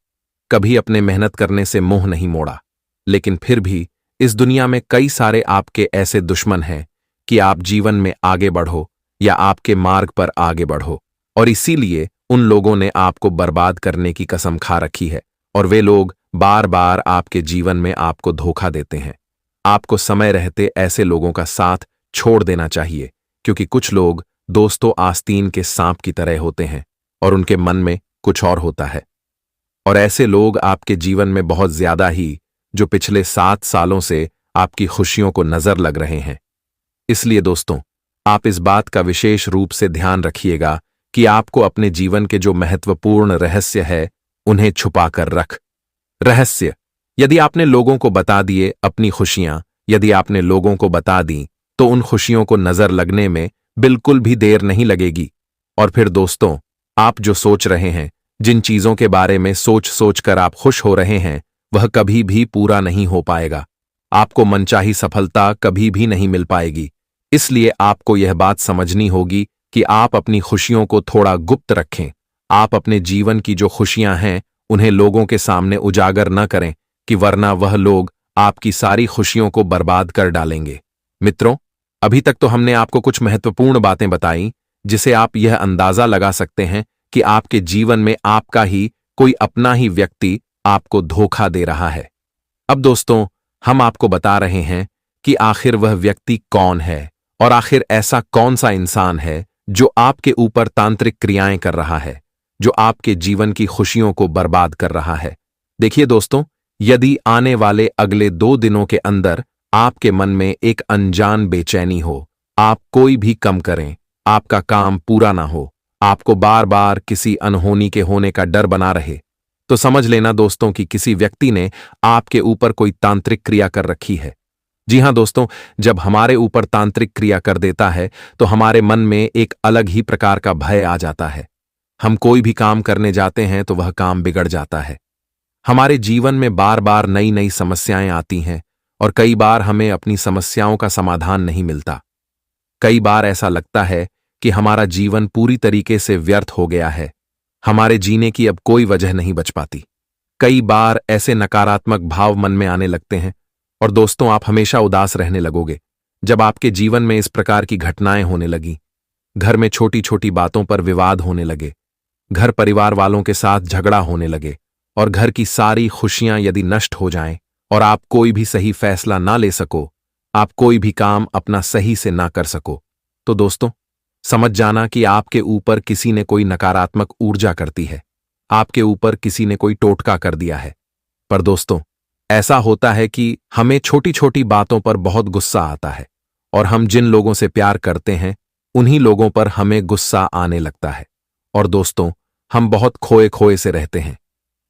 कभी अपने मेहनत करने से मुंह नहीं मोड़ा। लेकिन फिर भी इस दुनिया में कई सारे आपके ऐसे दुश्मन हैं कि आप जीवन में आगे बढ़ो या आपके मार्ग पर आगे बढ़ो, और इसीलिए उन लोगों ने आपको बर्बाद करने की कसम खा रखी है। और वे लोग बार बार आपके जीवन में आपको धोखा देते हैं। आपको समय रहते ऐसे लोगों का साथ छोड़ देना चाहिए, क्योंकि कुछ लोग दोस्तों आस्तीन के सांप की तरह होते हैं और उनके मन में कुछ और होता है। और ऐसे लोग आपके जीवन में बहुत ज्यादा ही, जो पिछले 7 सालों से आपकी खुशियों को नजर लग रहे हैं। इसलिए दोस्तों, आप इस बात का विशेष रूप से ध्यान रखिएगा कि आपको अपने जीवन के जो महत्वपूर्ण रहस्य है उन्हें छुपाकर रख। रहस्य, यदि आपने लोगों को बता दिए अपनी खुशियां, यदि आपने लोगों को बता दी तो उन खुशियों को नजर लगने में बिल्कुल भी देर नहीं लगेगी। और फिर दोस्तों, आप जो सोच रहे हैं, जिन चीजों के बारे में सोच सोच कर आप खुश हो रहे हैं, वह कभी भी पूरा नहीं हो पाएगा। आपको मनचाही सफलता कभी भी नहीं मिल पाएगी। इसलिए आपको यह बात समझनी होगी कि आप अपनी खुशियों को थोड़ा गुप्त रखें। आप अपने जीवन की जो खुशियां हैं उन्हें लोगों के सामने उजागर न करें, कि वरना वह लोग आपकी सारी खुशियों को बर्बाद कर डालेंगे। मित्रों, अभी तक तो हमने आपको कुछ महत्वपूर्ण बातें बताई जिसे आप यह अंदाजा लगा सकते हैं कि आपके जीवन में आपका ही कोई अपना ही व्यक्ति आपको धोखा दे रहा है। अब दोस्तों, हम आपको बता रहे हैं कि आखिर वह व्यक्ति कौन है और आखिर ऐसा कौन सा इंसान है जो आपके ऊपर तांत्रिक क्रियाएं कर रहा है, जो आपके जीवन की खुशियों को बर्बाद कर रहा है। देखिए दोस्तों, यदि आने वाले अगले 2 दिनों के अंदर आपके मन में एक अनजान बेचैनी हो, आप कोई भी कम करें, आपका काम पूरा ना हो, आपको बार बार किसी अनहोनी के होने का डर बना रहे, तो समझ लेना दोस्तों कि किसी व्यक्ति ने आपके ऊपर कोई तांत्रिक क्रिया कर रखी है। जी हां दोस्तों, जब हमारे ऊपर तांत्रिक क्रिया कर देता है तो हमारे मन में एक अलग ही प्रकार का भय आ जाता है। हम कोई भी काम करने जाते हैं तो वह काम बिगड़ जाता है। हमारे जीवन में बार बार नई नई समस्याएं आती हैं और कई बार हमें अपनी समस्याओं का समाधान नहीं मिलता। कई बार ऐसा लगता है कि हमारा जीवन पूरी तरीके से व्यर्थ हो गया है, हमारे जीने की अब कोई वजह नहीं बच पाती। कई बार ऐसे नकारात्मक भाव मन में आने लगते हैं और दोस्तों, आप हमेशा उदास रहने लगोगे जब आपके जीवन में इस प्रकार की घटनाएं होने लगी। घर में छोटी छोटी बातों पर विवाद होने लगे, घर परिवार वालों के साथ झगड़ा होने लगे और घर की सारी खुशियां यदि नष्ट हो जाएं और आप कोई भी सही फैसला ना ले सको, आप कोई भी काम अपना सही से ना कर सको, तो दोस्तों समझ जाना कि आपके ऊपर किसी ने कोई नकारात्मक ऊर्जा करती है, आपके ऊपर किसी ने कोई टोटका कर दिया है। पर दोस्तों, ऐसा होता है कि हमें छोटी छोटी बातों पर बहुत गुस्सा आता है और हम जिन लोगों से प्यार करते हैं उन्हीं लोगों पर हमें गुस्सा आने लगता है। और दोस्तों, हम बहुत खोए खोए से रहते हैं।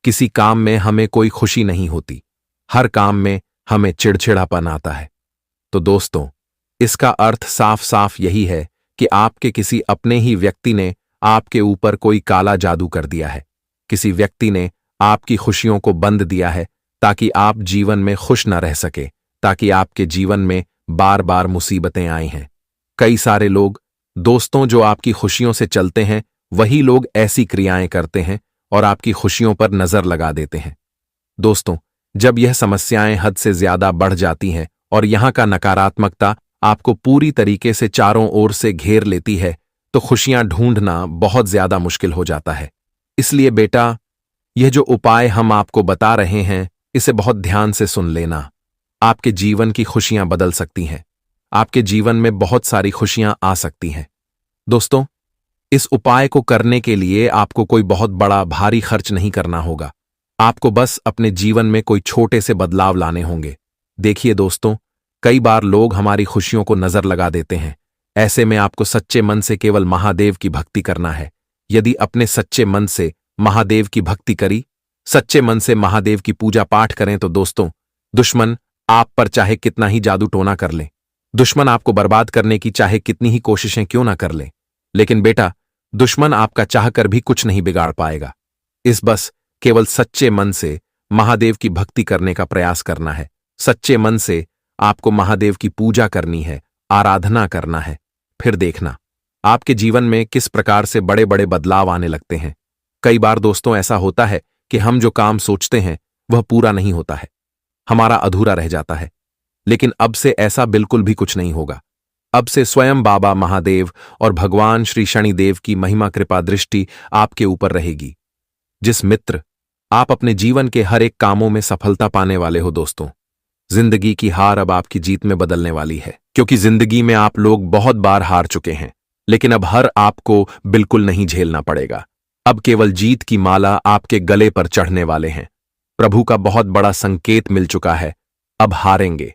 किसी काम में हमें कोई खुशी नहीं होती, हर काम में हमें चिड़चिड़ापन आता है। तो दोस्तों, इसका अर्थ साफ साफ यही है कि आपके किसी अपने ही व्यक्ति ने आपके ऊपर कोई काला जादू कर दिया है। किसी व्यक्ति ने आपकी खुशियों को बंद दिया है ताकि आप जीवन में खुश न रह सके, ताकि आपके जीवन में बार बार मुसीबतें आई हैं। कई सारे लोग दोस्तों जो आपकी खुशियों से चलते हैं, वही लोग ऐसी क्रियाएं करते हैं और आपकी खुशियों पर नजर लगा देते हैं। दोस्तों, जब यह समस्याएं हद से ज्यादा बढ़ जाती हैं और यहां का नकारात्मकता आपको पूरी तरीके से चारों ओर से घेर लेती है, तो खुशियां ढूंढना बहुत ज्यादा मुश्किल हो जाता है। इसलिए बेटा, यह जो उपाय हम आपको बता रहे हैं, इसे बहुत ध्यान से सुन लेना। आपके जीवन की खुशियां बदल सकती हैं, आपके जीवन में बहुत सारी खुशियां आ सकती हैं। दोस्तों, इस उपाय को करने के लिए आपको कोई बहुत बड़ा भारी खर्च नहीं करना होगा। आपको बस अपने जीवन में कोई छोटे से बदलाव लाने होंगे। देखिए दोस्तों, कई बार लोग हमारी खुशियों को नजर लगा देते हैं। ऐसे में आपको सच्चे मन से केवल महादेव की भक्ति करना है। यदि अपने सच्चे मन से महादेव की भक्ति करी, सच्चे मन से महादेव की पूजा पाठ करें, तो दोस्तों, दुश्मन आप पर चाहे कितना ही जादू टोना कर ले, दुश्मन आपको बर्बाद करने की चाहे कितनी ही कोशिशें क्यों ना कर ले, लेकिन बेटा, दुश्मन आपका चाहकर भी कुछ नहीं बिगाड़ पाएगा। इस बस केवल सच्चे मन से महादेव की भक्ति करने का प्रयास करना है। सच्चे मन से आपको महादेव की पूजा करनी है, आराधना करना है। फिर देखना आपके जीवन में किस प्रकार से बड़े बड़े बदलाव आने लगते हैं। कई बार दोस्तों ऐसा होता है कि हम जो काम सोचते हैं वह पूरा नहीं होता है, हमारा अधूरा रह जाता है। लेकिन अब से ऐसा बिल्कुल भी कुछ नहीं होगा। अब से स्वयं बाबा महादेव और भगवान श्री शनिदेव की महिमा कृपा दृष्टि आपके ऊपर रहेगी। जिस मित्र आप अपने जीवन के हर एक कामों में सफलता पाने वाले हो दोस्तों, जिंदगी की हार अब आपकी जीत में बदलने वाली है। क्योंकि जिंदगी में आप लोग बहुत बार हार चुके हैं, लेकिन अब हर आपको बिल्कुल नहीं झेलना पड़ेगा। अब केवल जीत की माला आपके गले पर चढ़ने वाले हैं। प्रभु का बहुत बड़ा संकेत मिल चुका है। अब हारेंगे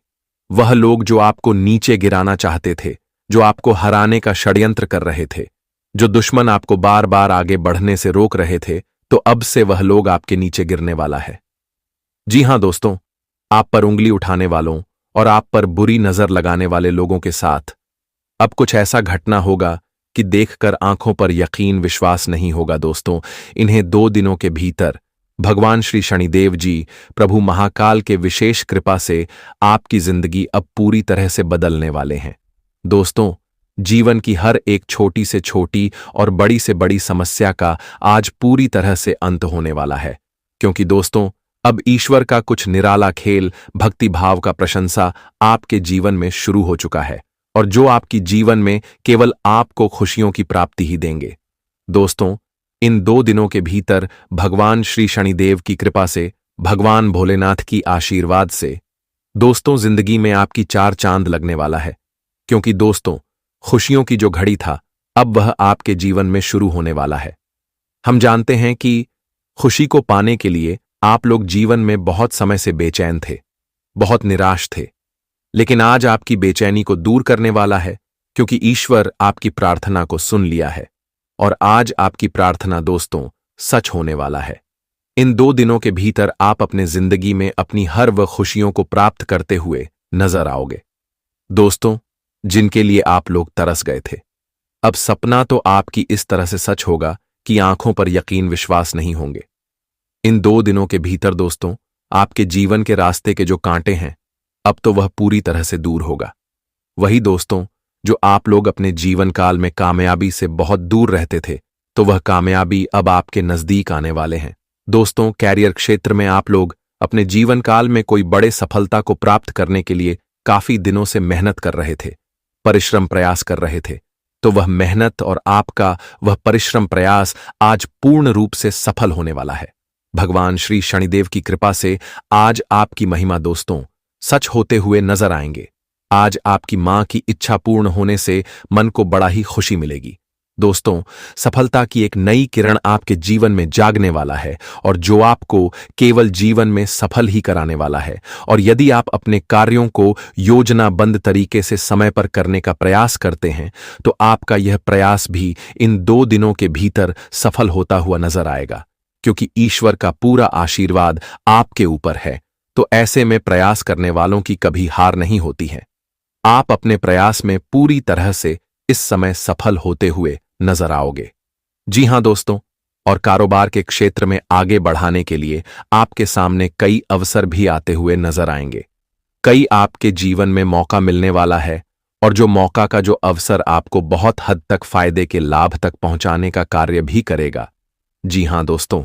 वह लोग जो आपको नीचे गिराना चाहते थे, जो आपको हराने का षड्यंत्र कर रहे थे, जो दुश्मन आपको बार बार आगे बढ़ने से रोक रहे थे। तो अब से वह लोग आपके नीचे गिरने वाला है। जी हां दोस्तों, आप पर उंगली उठाने वालों और आप पर बुरी नजर लगाने वाले लोगों के साथ अब कुछ ऐसा घटना होगा कि देखकर आंखों पर यकीन विश्वास नहीं होगा दोस्तों। इन्हें 2 दिनों के भीतर भगवान श्री शनिदेव जी, प्रभु महाकाल के विशेष कृपा से आपकी जिंदगी अब पूरी तरह से बदलने वाले हैं। दोस्तों, जीवन की हर एक छोटी से छोटी और बड़ी से बड़ी समस्या का आज पूरी तरह से अंत होने वाला है। क्योंकि दोस्तों, अब ईश्वर का कुछ निराला खेल, भक्ति भाव का प्रशंसा आपके जीवन में शुरू हो चुका है, और जो आपकी जीवन में केवल आपको खुशियों की प्राप्ति ही देंगे। दोस्तों, इन 2 दिनों के भीतर भगवान श्री शनिदेव की कृपा से, भगवान भोलेनाथ की आशीर्वाद से दोस्तों जिंदगी में आपकी 4 चांद लगने वाला है। क्योंकि दोस्तों, खुशियों की जो घड़ी था अब वह आपके जीवन में शुरू होने वाला है। हम जानते हैं कि खुशी को पाने के लिए आप लोग जीवन में बहुत समय से बेचैन थे, बहुत निराश थे। लेकिन आज आपकी बेचैनी को दूर करने वाला है, क्योंकि ईश्वर आपकी प्रार्थना को सुन लिया है। और आज आपकी प्रार्थना दोस्तों सच होने वाला है। इन 2 दिनों के भीतर आप अपने जिंदगी में अपनी हर वह खुशियों को प्राप्त करते हुए नजर आओगे। दोस्तों, जिनके लिए आप लोग तरस गए थे, अब सपना तो आपकी इस तरह से सच होगा कि आंखों पर यकीन विश्वास नहीं होंगे। इन 2 दिनों के भीतर दोस्तों आपके जीवन के रास्ते के जो कांटे हैं, अब तो वह पूरी तरह से दूर होगा। वही दोस्तों जो आप लोग अपने जीवन काल में कामयाबी से बहुत दूर रहते थे, तो वह कामयाबी अब आपके नजदीक आने वाले हैं। दोस्तों, कैरियर क्षेत्र में आप लोग अपने जीवन काल में कोई बड़े सफलता को प्राप्त करने के लिए काफी दिनों से मेहनत कर रहे थे, परिश्रम प्रयास कर रहे थे। तो वह मेहनत और आपका वह परिश्रम प्रयास आज पूर्ण रूप से सफल होने वाला है। भगवान श्री शनिदेव की कृपा से आज आपकी महिमा दोस्तों सच होते हुए नजर आएंगे। आज आपकी मां की इच्छा पूर्ण होने से मन को बड़ा ही खुशी मिलेगी। दोस्तों, सफलता की एक नई किरण आपके जीवन में जागने वाला है, और जो आपको केवल जीवन में सफल ही कराने वाला है। और यदि आप अपने कार्यों को योजनाबद्ध तरीके से समय पर करने का प्रयास करते हैं, तो आपका यह प्रयास भी इन 2 दिनों के भीतर सफल होता हुआ नजर आएगा। क्योंकि ईश्वर का पूरा आशीर्वाद आपके ऊपर है, तो ऐसे में प्रयास करने वालों की कभी हार नहीं होती है। आप अपने प्रयास में पूरी तरह से इस समय सफल होते हुए नजर आओगे। जी हां दोस्तों, और कारोबार के क्षेत्र में आगे बढ़ाने के लिए आपके सामने कई अवसर भी आते हुए नजर आएंगे। कई आपके जीवन में मौका मिलने वाला है, और जो मौका का जो अवसर आपको बहुत हद तक फायदे के लाभ तक पहुंचाने का कार्य भी करेगा। जी हां दोस्तों,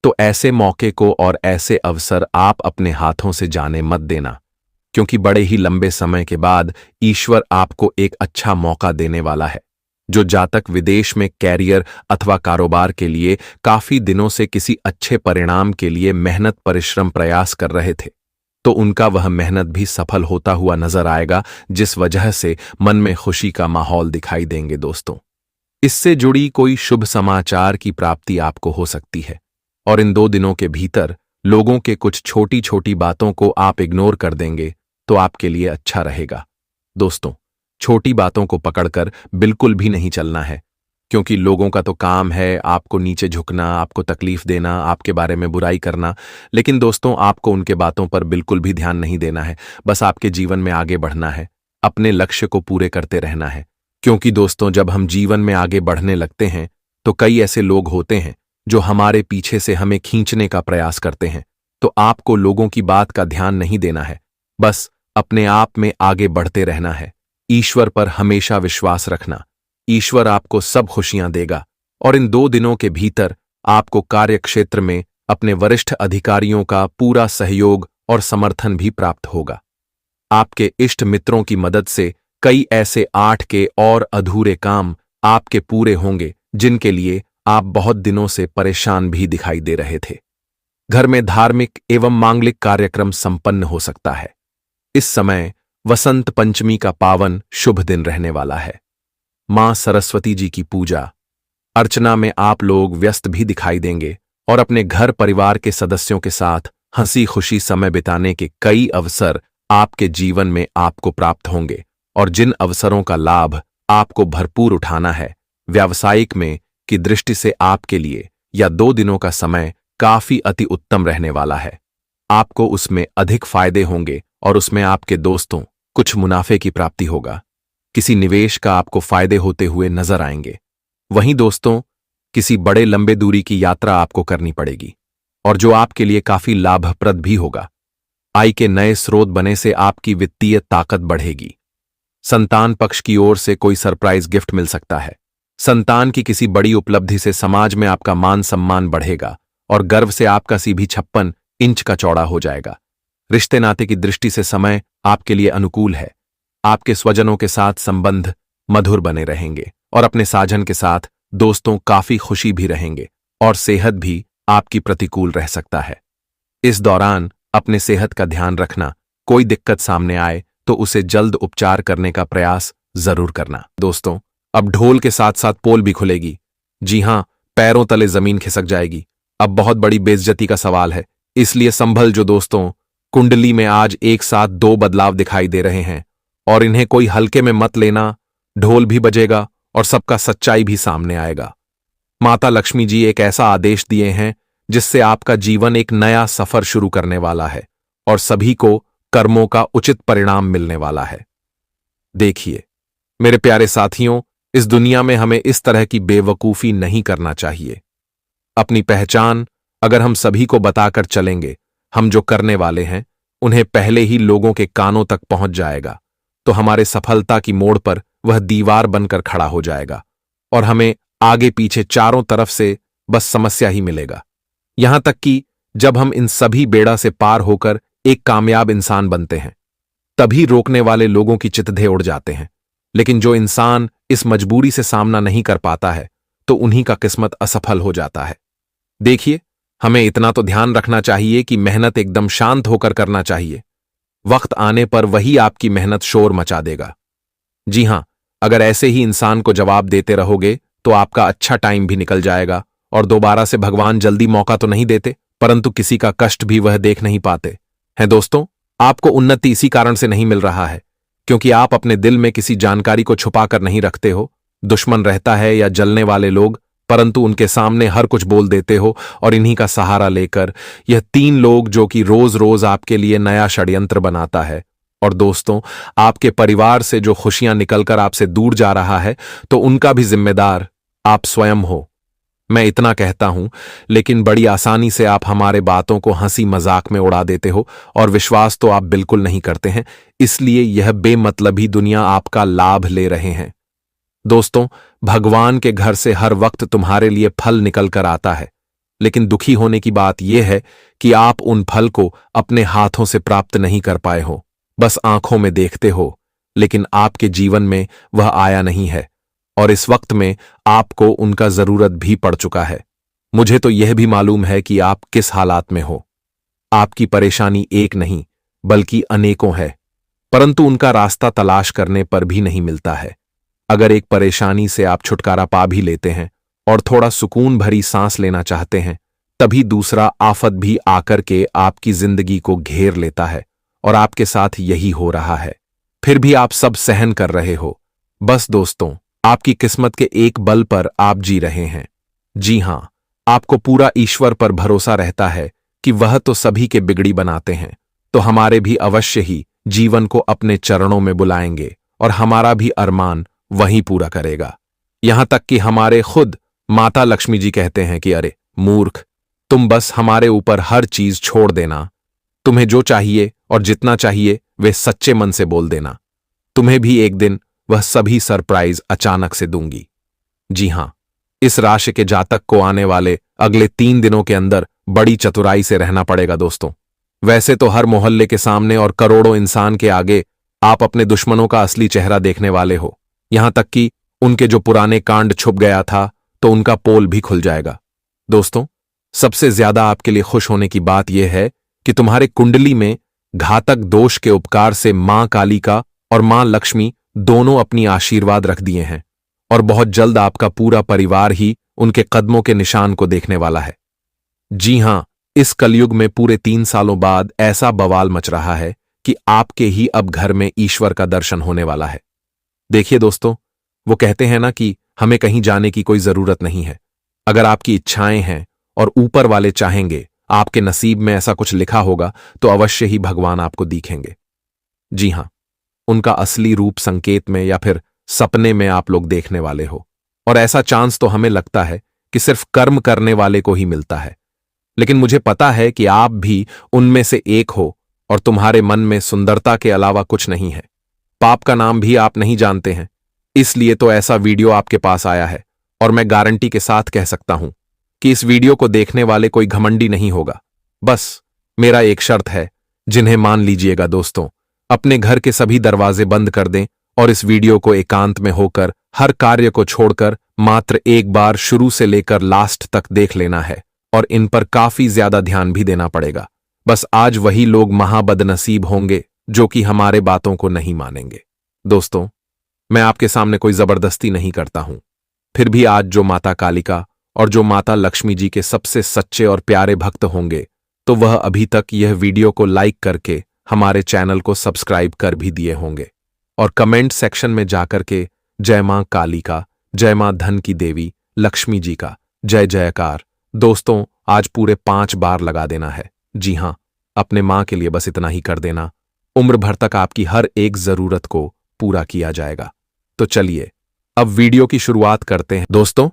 तो ऐसे मौके को और ऐसे अवसर आप अपने हाथों से जाने मत देना, क्योंकि बड़े ही लंबे समय के बाद ईश्वर आपको एक अच्छा मौका देने वाला है। जो जातक विदेश में कैरियर अथवा कारोबार के लिए काफी दिनों से किसी अच्छे परिणाम के लिए मेहनत परिश्रम प्रयास कर रहे थे, तो उनका वह मेहनत भी सफल होता हुआ नजर आएगा, जिस वजह से मन में खुशी का माहौल दिखाई देंगे। दोस्तों, इससे जुड़ी कोई शुभ समाचार की प्राप्ति आपको हो सकती है, और इन 2 दिनों के भीतर लोगों के कुछ छोटी छोटी बातों को आप इग्नोर कर देंगे तो आपके लिए अच्छा रहेगा। दोस्तों, छोटी बातों को पकड़कर बिल्कुल भी नहीं चलना है, क्योंकि लोगों का तो काम है आपको नीचे झुकना, आपको तकलीफ देना, आपके बारे में बुराई करना। लेकिन दोस्तों, आपको उनके बातों पर बिल्कुल भी ध्यान नहीं देना है। बस आपके जीवन में आगे बढ़ना है, अपने लक्ष्य को पूरे करते रहना है। क्योंकि दोस्तों, जब हम जीवन में आगे बढ़ने लगते हैं तो कई ऐसे लोग होते हैं जो हमारे पीछे से हमें खींचने का प्रयास करते हैं। तो आपको लोगों की बात का ध्यान नहीं देना है, बस अपने आप में आगे बढ़ते रहना है। ईश्वर पर हमेशा विश्वास रखना। ईश्वर आपको सब खुशियां देगा और इन 2 दिनों के भीतर आपको कार्यक्षेत्र में अपने वरिष्ठ अधिकारियों का पूरा सहयोग और समर्थन भी प्राप्त होगा। आपके इष्ट मित्रों की मदद से कई ऐसे 8 के और अधूरे काम आपके पूरे होंगे जिनके लिए आप बहुत दिनों से परेशान भी दिखाई दे रहे थे। घर में धार्मिक एवं मांगलिक कार्यक्रम संपन्न हो सकता है। इस समय वसंत पंचमी का पावन शुभ दिन रहने वाला है। मां सरस्वती जी की पूजा अर्चना में आप लोग व्यस्त भी दिखाई देंगे और अपने घर परिवार के सदस्यों के साथ हंसी खुशी समय बिताने के कई अवसर आपके जीवन में आपको प्राप्त होंगे और जिन अवसरों का लाभ आपको भरपूर उठाना है, व्यावसायिक में की दृष्टि से आपके लिए या 2 दिनों का समय काफी अति उत्तम रहने वाला है। आपको उसमें अधिक फायदे होंगे और उसमें आपके दोस्तों कुछ मुनाफे की प्राप्ति होगा। किसी निवेश का आपको फायदे होते हुए नजर आएंगे। वहीं दोस्तों, किसी बड़े लंबे दूरी की यात्रा आपको करनी पड़ेगी और जो आपके लिए काफी लाभप्रद भी होगा। आय के नए स्रोत बने से आपकी वित्तीय ताकत बढ़ेगी। संतान पक्ष की ओर से कोई सरप्राइज गिफ्ट मिल सकता है। संतान की किसी बड़ी उपलब्धि से समाज में आपका मान सम्मान बढ़ेगा और गर्व से आपका सीभी 56 इंच का चौड़ा हो जाएगा। रिश्ते नाते की दृष्टि से समय आपके लिए अनुकूल है। आपके स्वजनों के साथ संबंध मधुर बने रहेंगे और अपने साजन के साथ दोस्तों काफी खुशी भी रहेंगे और सेहत भी आपकी प्रतिकूल रह सकता है। इस दौरान अपने सेहत का ध्यान रखना। कोई दिक्कत सामने आए तो उसे जल्द उपचार करने का प्रयास जरूर करना। दोस्तों, अब ढोल के साथ साथ पोल भी खुलेगी। जी हां, पैरों तले जमीन खिसक जाएगी। अब बहुत बड़ी बेइज्जती का सवाल है, इसलिए संभल जो दोस्तों। कुंडली में आज एक साथ 2 बदलाव दिखाई दे रहे हैं और इन्हें कोई हल्के में मत लेना। ढोल भी बजेगा और सबका सच्चाई भी सामने आएगा। माता लक्ष्मी जी एक ऐसा आदेश दिए हैं जिससे आपका जीवन एक नया सफर शुरू करने वाला है और सभी को कर्मों का उचित परिणाम मिलने वाला है। देखिए मेरे प्यारे साथियों, इस दुनिया में हमें इस तरह की बेवकूफी नहीं करना चाहिए। अपनी पहचान अगर हम सभी को बताकर चलेंगे, हम जो करने वाले हैं उन्हें पहले ही लोगों के कानों तक पहुंच जाएगा, तो हमारे सफलता की मोड़ पर वह दीवार बनकर खड़ा हो जाएगा और हमें आगे पीछे चारों तरफ से बस समस्या ही मिलेगा। यहां तक कि जब हम इन सभी बेड़ा से पार होकर एक कामयाब इंसान बनते हैं, तभी रोकने वाले लोगों की चितधे उड़ जाते हैं। लेकिन जो इंसान इस मजबूरी से सामना नहीं कर पाता है, तो उन्हीं का किस्मत असफल हो जाता है। देखिए, हमें इतना तो ध्यान रखना चाहिए कि मेहनत एकदम शांत होकर करना चाहिए। वक्त आने पर वही आपकी मेहनत शोर मचा देगा। जी हां, अगर ऐसे ही इंसान को जवाब देते रहोगे तो आपका अच्छा टाइम भी निकल जाएगा और दोबारा से भगवान जल्दी मौका तो नहीं देते, परंतु किसी का कष्ट भी वह देख नहीं पाते हैं। दोस्तों, आपको उन्नति इसी कारण से नहीं मिल रहा है क्योंकि आप अपने दिल में किसी जानकारी को छुपाकर नहीं रखते हो। दुश्मन रहता है या जलने वाले लोग, परंतु उनके सामने हर कुछ बोल देते हो और इन्हीं का सहारा लेकर यह 3 लोग जो कि रोज रोज आपके लिए नया षड्यंत्र बनाता है। और दोस्तों, आपके परिवार से जो खुशियां निकलकर आपसे दूर जा रहा है, तो उनका भी जिम्मेदार आप स्वयं हो। मैं इतना कहता हूं, लेकिन बड़ी आसानी से आप हमारे बातों को हंसी मजाक में उड़ा देते हो और विश्वास तो आप बिल्कुल नहीं करते हैं। इसलिए यह बेमतलबी दुनिया आपका लाभ ले रहे हैं। दोस्तों, भगवान के घर से हर वक्त तुम्हारे लिए फल निकल कर आता है, लेकिन दुखी होने की बात यह है कि आप उन फल को अपने हाथों से प्राप्त नहीं कर पाए हो। बस आंखों में देखते हो, लेकिन आपके जीवन में वह आया नहीं है और इस वक्त में आपको उनका जरूरत भी पड़ चुका है। मुझे तो यह भी मालूम है कि आप किस हालात में हो। आपकी परेशानी एक नहीं बल्कि अनेकों है, परंतु उनका रास्ता तलाश करने पर भी नहीं मिलता है। अगर एक परेशानी से आप छुटकारा पा भी लेते हैं और थोड़ा सुकून भरी सांस लेना चाहते हैं, तभी दूसरा आफत भी आकर के आपकी जिंदगी को घेर लेता है और आपके साथ यही हो रहा है। फिर भी आप सब सहन कर रहे हो। बस दोस्तों, आपकी किस्मत के एक बल पर आप जी रहे हैं। जी हां, आपको पूरा ईश्वर पर भरोसा रहता है कि वह तो सभी के बिगड़ी बनाते हैं, तो हमारे भी अवश्य ही जीवन को अपने चरणों में बुलाएंगे और हमारा भी अरमान वही पूरा करेगा। यहां तक कि हमारे खुद माता लक्ष्मी जी कहते हैं कि अरे मूर्ख, तुम बस हमारे ऊपर हर चीज छोड़ देना। तुम्हें जो चाहिए और जितना चाहिए वे सच्चे मन से बोल देना। तुम्हें भी एक दिन वह सभी सरप्राइज अचानक से दूंगी। जी हां, इस राशि के जातक को आने वाले अगले 3 दिनों के अंदर बड़ी चतुराई से रहना पड़ेगा दोस्तों। वैसे तो हर मोहल्ले के सामने और करोड़ों इंसान के आगे आप अपने दुश्मनों का असली चेहरा देखने वाले हो। यहां तक कि उनके जो पुराने कांड छुप गया था तो उनका पोल भी खुल जाएगा। दोस्तों, सबसे ज्यादा आपके लिए खुश होने की बात यह है कि तुम्हारे कुंडली में घातक दोष के उपकार से मां कालिका और मां लक्ष्मी दोनों अपनी आशीर्वाद रख दिए हैं और बहुत जल्द आपका पूरा परिवार ही उनके कदमों के निशान को देखने वाला है। जी हां, इस कलयुग में पूरे 3 सालों बाद ऐसा बवाल मच रहा है कि आपके ही अब घर में ईश्वर का दर्शन होने वाला है। देखिए दोस्तों, वो कहते हैं ना कि हमें कहीं जाने की कोई जरूरत नहीं है। अगर आपकी इच्छाएं हैं और ऊपर वाले चाहेंगे, आपके नसीब में ऐसा कुछ लिखा होगा तो अवश्य ही भगवान आपको दिखेंगे। जी हां, उनका असली रूप संकेत में या फिर सपने में आप लोग देखने वाले हो। और ऐसा चांस तो हमें लगता है कि सिर्फ कर्म करने वाले को ही मिलता है। लेकिन मुझे पता है कि आप भी उनमें से एक हो और तुम्हारे मन में सुंदरता के अलावा कुछ नहीं है। पाप का नाम भी आप नहीं जानते हैं, इसलिए तो ऐसा वीडियो आपके पास आया है। और मैं गारंटी के साथ कह सकता हूं कि इस वीडियो को देखने वाले कोई घमंडी नहीं होगा। बस मेरा एक शर्त है, जिन्हें मान लीजिएगा दोस्तों। अपने घर के सभी दरवाजे बंद कर दें और इस वीडियो को एकांत में होकर हर कार्य को छोड़कर मात्र एक बार शुरू से लेकर लास्ट तक देख लेना है। और इन पर काफी ज्यादा ध्यान भी देना पड़ेगा। बस आज वही लोग महाबदनसीब होंगे जो कि हमारे बातों को नहीं मानेंगे। दोस्तों, मैं आपके सामने कोई जबरदस्ती नहीं करता हूं, फिर भी आज जो माता कालिका और जो माता लक्ष्मी जी के सबसे सच्चे और प्यारे भक्त होंगे, तो वह अभी तक यह वीडियो को लाइक करके हमारे चैनल को सब्सक्राइब कर भी दिए होंगे और कमेंट सेक्शन में जाकर के जय मां कालिका, जय मां धन की देवी लक्ष्मी जी का जय जयकार दोस्तों आज पूरे 5 बार लगा देना है। जी हां, अपने मां के लिए बस इतना ही कर देना। उम्र भर तक आपकी हर एक जरूरत को पूरा किया जाएगा। तो चलिए अब वीडियो की शुरुआत करते हैं। दोस्तों,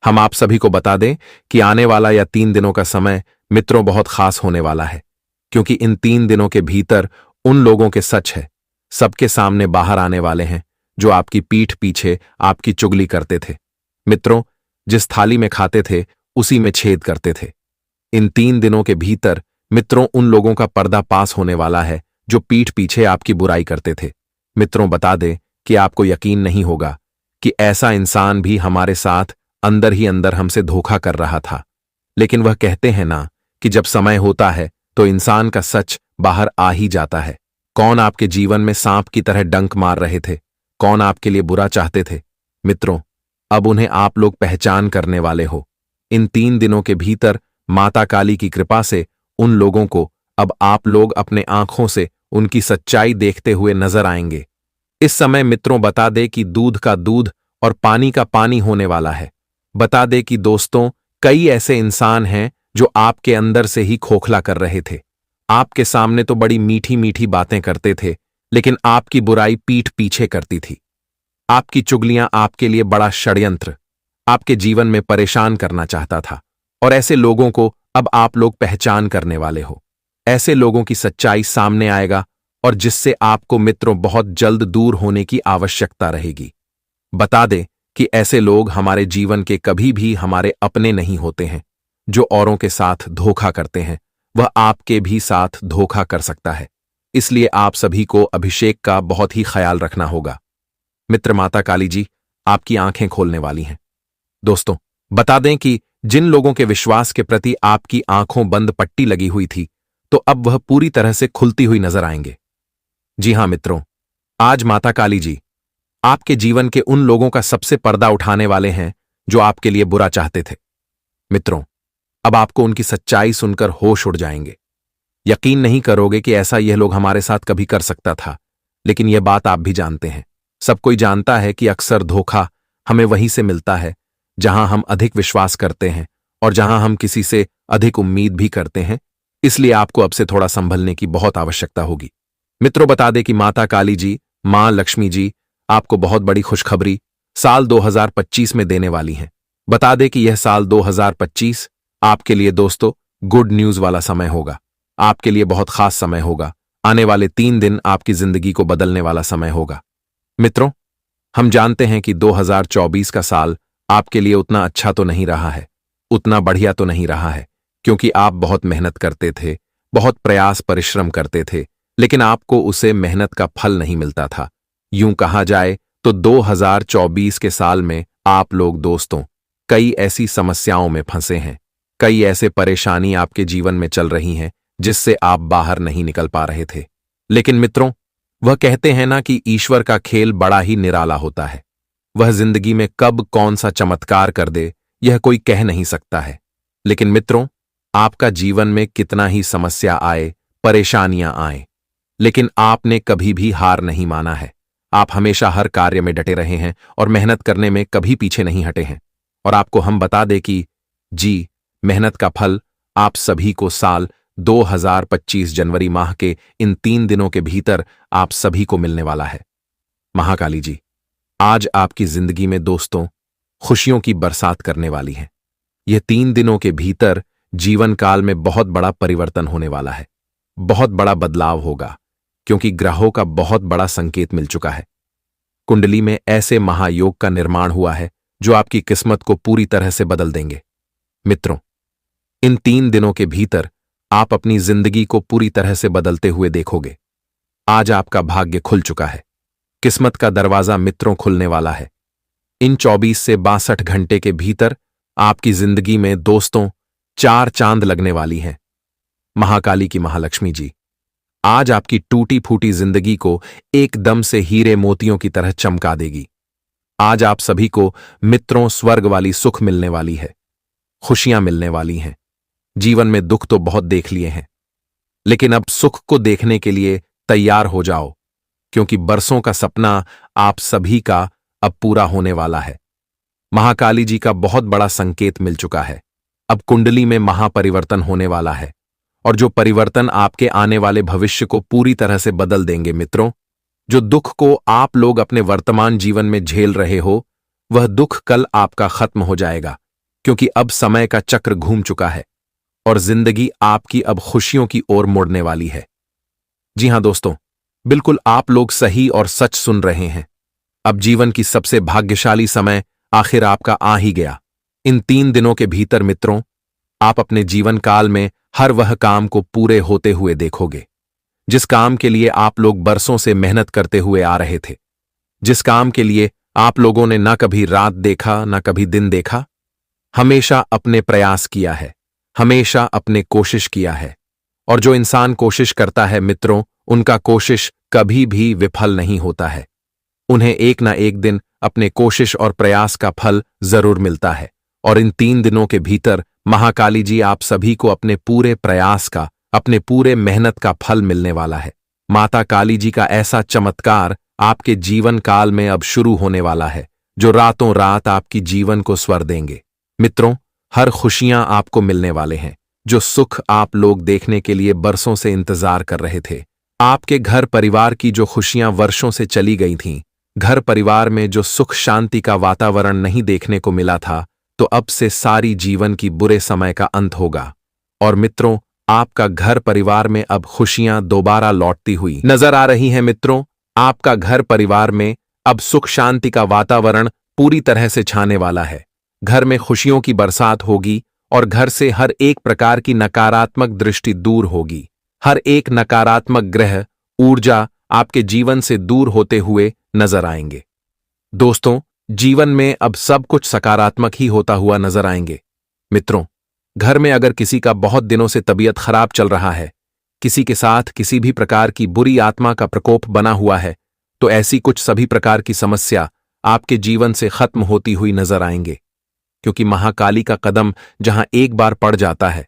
हम आप सभी को बता दें कि आने वाला यह 3 दिनों का समय मित्रों बहुत खास होने वाला है, क्योंकि इन 3 दिनों के भीतर उन लोगों के सच है सबके सामने बाहर आने वाले हैं जो आपकी पीठ पीछे आपकी चुगली करते थे। मित्रों, जिस थाली में खाते थे उसी में छेद करते थे। इन 3 दिनों के भीतर मित्रों उन लोगों का पर्दा पास होने वाला है जो पीठ पीछे आपकी बुराई करते थे। मित्रों, बता दें कि आपको यकीन नहीं होगा कि ऐसा इंसान भी हमारे साथ अंदर ही अंदर हमसे धोखा कर रहा था। लेकिन वह कहते हैं ना कि जब समय होता है तो इंसान का सच बाहर आ ही जाता है। कौन आपके जीवन में सांप की तरह डंक मार रहे थे, कौन आपके लिए बुरा चाहते थे, मित्रों अब उन्हें आप लोग पहचान करने वाले हो। इन 3 दिनों के भीतर माता काली की कृपा से उन लोगों को अब आप लोग अपने आंखों से उनकी सच्चाई देखते हुए नजर आएंगे। इस समय मित्रों बता दे कि दूध का दूध और पानी का पानी होने वाला है। बता दे कि दोस्तों कई ऐसे इंसान हैं जो आपके अंदर से ही खोखला कर रहे थे। आपके सामने तो बड़ी मीठी मीठी बातें करते थे, लेकिन आपकी बुराई पीठ पीछे करती थी। आपकी चुगलियां आपके लिए बड़ा षड्यंत्र, आपके जीवन में परेशान करना चाहता था। और ऐसे लोगों को अब आप लोग पहचान करने वाले हो। ऐसे लोगों की सच्चाई सामने आएगा और जिससे आपको मित्रों बहुत जल्द दूर होने की आवश्यकता रहेगी। बता दें कि ऐसे लोग हमारे जीवन के कभी भी हमारे अपने नहीं होते हैं। जो औरों के साथ धोखा करते हैं वह आपके भी साथ धोखा कर सकता है। इसलिए आप सभी को अभिषेक का बहुत ही ख्याल रखना होगा। मित्र, माता काली जी आपकी आंखें खोलने वाली हैं। दोस्तों, बता दें कि जिन लोगों के विश्वास के प्रति आपकी आंखों बंद पट्टी लगी हुई थी, तो अब वह पूरी तरह से खुलती हुई नजर आएंगे। जी हां मित्रों, आज माता काली जी आपके जीवन के उन लोगों का सबसे पर्दा उठाने वाले हैं जो आपके लिए बुरा चाहते थे। मित्रों, अब आपको उनकी सच्चाई सुनकर होश उड़ जाएंगे। यकीन नहीं करोगे कि ऐसा यह लोग हमारे साथ कभी कर सकता था, लेकिन यह बात आप भी जानते हैं। सब कोई जानता है कि अक्सर धोखा हमें वहीं से मिलता है जहां हम अधिक विश्वास करते हैं और जहां हम किसी से अधिक उम्मीद भी करते हैं। इसलिए आपको अब से थोड़ा संभलने की बहुत आवश्यकता होगी। मित्रों, बता दें कि माता काली जी, मां लक्ष्मी जी आपको बहुत बड़ी खुशखबरी साल 2025 में देने वाली हैं। बता दें कि यह साल 2025 आपके लिए दोस्तों गुड न्यूज वाला समय होगा। आपके लिए बहुत खास समय होगा। आने वाले 3 दिन आपकी जिंदगी को बदलने वाला समय होगा। मित्रों, हम जानते हैं कि 2024 का साल आपके लिए उतना अच्छा तो नहीं रहा है, उतना बढ़िया तो नहीं रहा है, क्योंकि आप बहुत मेहनत करते थे, बहुत प्रयास परिश्रम करते थे, लेकिन आपको उसे मेहनत का फल नहीं मिलता था। यूं कहा जाए तो 2024 के साल में आप लोग दोस्तों कई ऐसी समस्याओं में फंसे हैं, कई ऐसे परेशानी आपके जीवन में चल रही हैं जिससे आप बाहर नहीं निकल पा रहे थे। लेकिन मित्रों, वह कहते हैं ना कि ईश्वर का खेल बड़ा ही निराला होता है। वह जिंदगी में कब कौन सा चमत्कार कर दे यह कोई कह नहीं सकता है। लेकिन मित्रों, आपका जीवन में कितना ही समस्या आए, परेशानियां आए, लेकिन आपने कभी भी हार नहीं माना है। आप हमेशा हर कार्य में डटे रहे हैं और मेहनत करने में कभी पीछे नहीं हटे हैं। और आपको हम बता दें कि जी, मेहनत का फल आप सभी को साल 2025 जनवरी माह के इन 3 दिनों के भीतर आप सभी को मिलने वाला है। महाकाली जी आज आपकी जिंदगी में दोस्तों खुशियों की बरसात करने वाली है। यह 3 दिनों के भीतर जीवन काल में बहुत बड़ा परिवर्तन होने वाला है, बहुत बड़ा बदलाव होगा, क्योंकि ग्रहों का बहुत बड़ा संकेत मिल चुका है। कुंडली में ऐसे महायोग का निर्माण हुआ है जो आपकी किस्मत को पूरी तरह से बदल देंगे। मित्रों, इन 3 दिनों के भीतर आप अपनी जिंदगी को पूरी तरह से बदलते हुए देखोगे। आज आपका भाग्य खुल चुका है, किस्मत का दरवाजा मित्रों खुलने वाला है। इन 24 से 62 घंटे के भीतर आपकी जिंदगी में दोस्तों 4 चांद लगने वाली हैं। महाकाली की महालक्ष्मी जी आज आपकी टूटी फूटी जिंदगी को एकदम से हीरे मोतियों की तरह चमका देगी। आज आप सभी को मित्रों स्वर्ग वाली सुख मिलने वाली है, खुशियां मिलने वाली हैं। जीवन में दुख तो बहुत देख लिए हैं, लेकिन अब सुख को देखने के लिए तैयार हो जाओ, क्योंकि बरसों का सपना आप सभी का अब पूरा होने वाला है। महाकाली जी का बहुत बड़ा संकेत मिल चुका है। अब कुंडली में महापरिवर्तन होने वाला है, और जो परिवर्तन आपके आने वाले भविष्य को पूरी तरह से बदल देंगे। मित्रों, जो दुख को आप लोग अपने वर्तमान जीवन में झेल रहे हो, वह दुख कल आपका खत्म हो जाएगा, क्योंकि अब समय का चक्र घूम चुका है और जिंदगी आपकी अब खुशियों की ओर मुड़ने वाली है। जी हां दोस्तों, बिल्कुल आप लोग सही और सच सुन रहे हैं। अब जीवन की सबसे भाग्यशाली समय आखिर आपका आ ही गया। इन 3 दिनों के भीतर मित्रों, आप अपने जीवन काल में हर वह काम को पूरे होते हुए देखोगे, जिस काम के लिए आप लोग बरसों से मेहनत करते हुए आ रहे थे, जिस काम के लिए आप लोगों ने ना कभी रात देखा ना कभी दिन देखा, हमेशा अपने प्रयास किया है, हमेशा अपने कोशिश किया है। और जो इंसान कोशिश करता है मित्रों, उनका कोशिश कभी भी विफल नहीं होता है। उन्हें एक ना एक दिन अपने कोशिश और प्रयास का फल जरूर मिलता है। और इन 3 दिनों के भीतर महाकाली जी आप सभी को अपने पूरे प्रयास का, अपने पूरे मेहनत का फल मिलने वाला है। माता काली जी का ऐसा चमत्कार आपके जीवन काल में अब शुरू होने वाला है, जो रातों रात आपकी जीवन को स्वर देंगे। मित्रों, हर खुशियां आपको मिलने वाले हैं, जो सुख आप लोग देखने के लिए बरसों से इंतजार कर रहे थे। आपके घर परिवार की जो खुशियां वर्षों से चली गई थीं, घर परिवार में जो सुख शांति का वातावरण नहीं देखने को मिला था, तो अब से सारी जीवन की बुरे समय का अंत होगा। और मित्रों, आपका घर परिवार में अब खुशियां दोबारा लौटती हुई नजर आ रही हैं। मित्रों, आपका घर परिवार में अब सुख शांति का वातावरण पूरी तरह से छाने वाला है। घर में खुशियों की बरसात होगी और घर से हर एक प्रकार की नकारात्मक दृष्टि दूर होगी। हर एक नकारात्मक ग्रह, ऊर्जा आपके जीवन से दूर होते हुए नजर आएंगे। दोस्तों, जीवन में अब सब कुछ सकारात्मक ही होता हुआ नजर आएंगे। मित्रों, घर में अगर किसी का बहुत दिनों से तबीयत खराब चल रहा है, किसी के साथ किसी भी प्रकार की बुरी आत्मा का प्रकोप बना हुआ है, तो ऐसी कुछ सभी प्रकार की समस्या आपके जीवन से खत्म होती हुई नजर आएंगे। क्योंकि महाकाली का कदम जहां एक बार पड़ जाता है